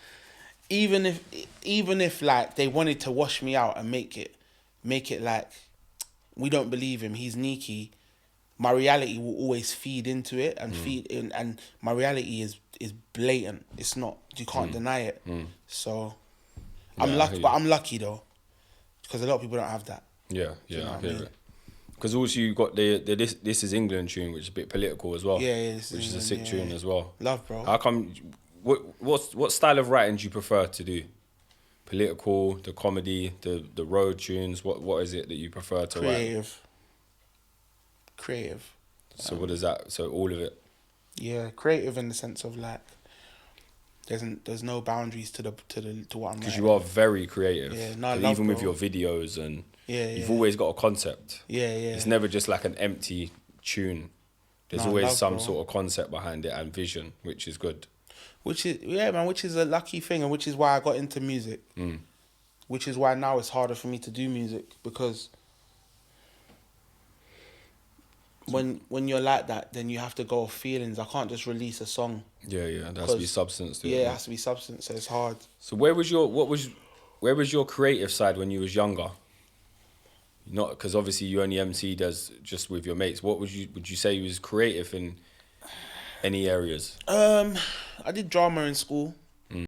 even if like they wanted to wash me out and make it like, we don't believe him, he's sneaky, my reality will always feed into it and feed in, and my reality is blatant. It's not, you can't deny it. So I'm lucky, but I'm lucky though, because a lot of people don't have that. Yeah, you know I what hear I mean? it. Because also you got the This Is England tune, which is a bit political as well. Yeah, which is a sick tune as well. Love, bro. How come? What style of writing do you prefer to do? Political, the comedy, the road tunes. What is it that you prefer to write? Creative. So what is that? So all of it. Yeah, creative in the sense of like, there's no boundaries to what I'm writing. Because you are very creative. Yeah, no, even with your videos and you've yeah. always got a concept. Yeah. It's never just like an empty tune. There's always love, some bro. sort of concept behind it and vision, which is good. Which is a lucky thing, and which is why I got into music. Which is why now it's harder for me to do music, because when you're like that, then you have to go off feelings. I can't just release a song. Yeah, there has to be substance to it. Yeah, it has to be substance, so it's hard. So where was your creative side when you was younger? Not because obviously you only MC'd as just with your mates. Would you say you was creative in any areas? I did drama in school.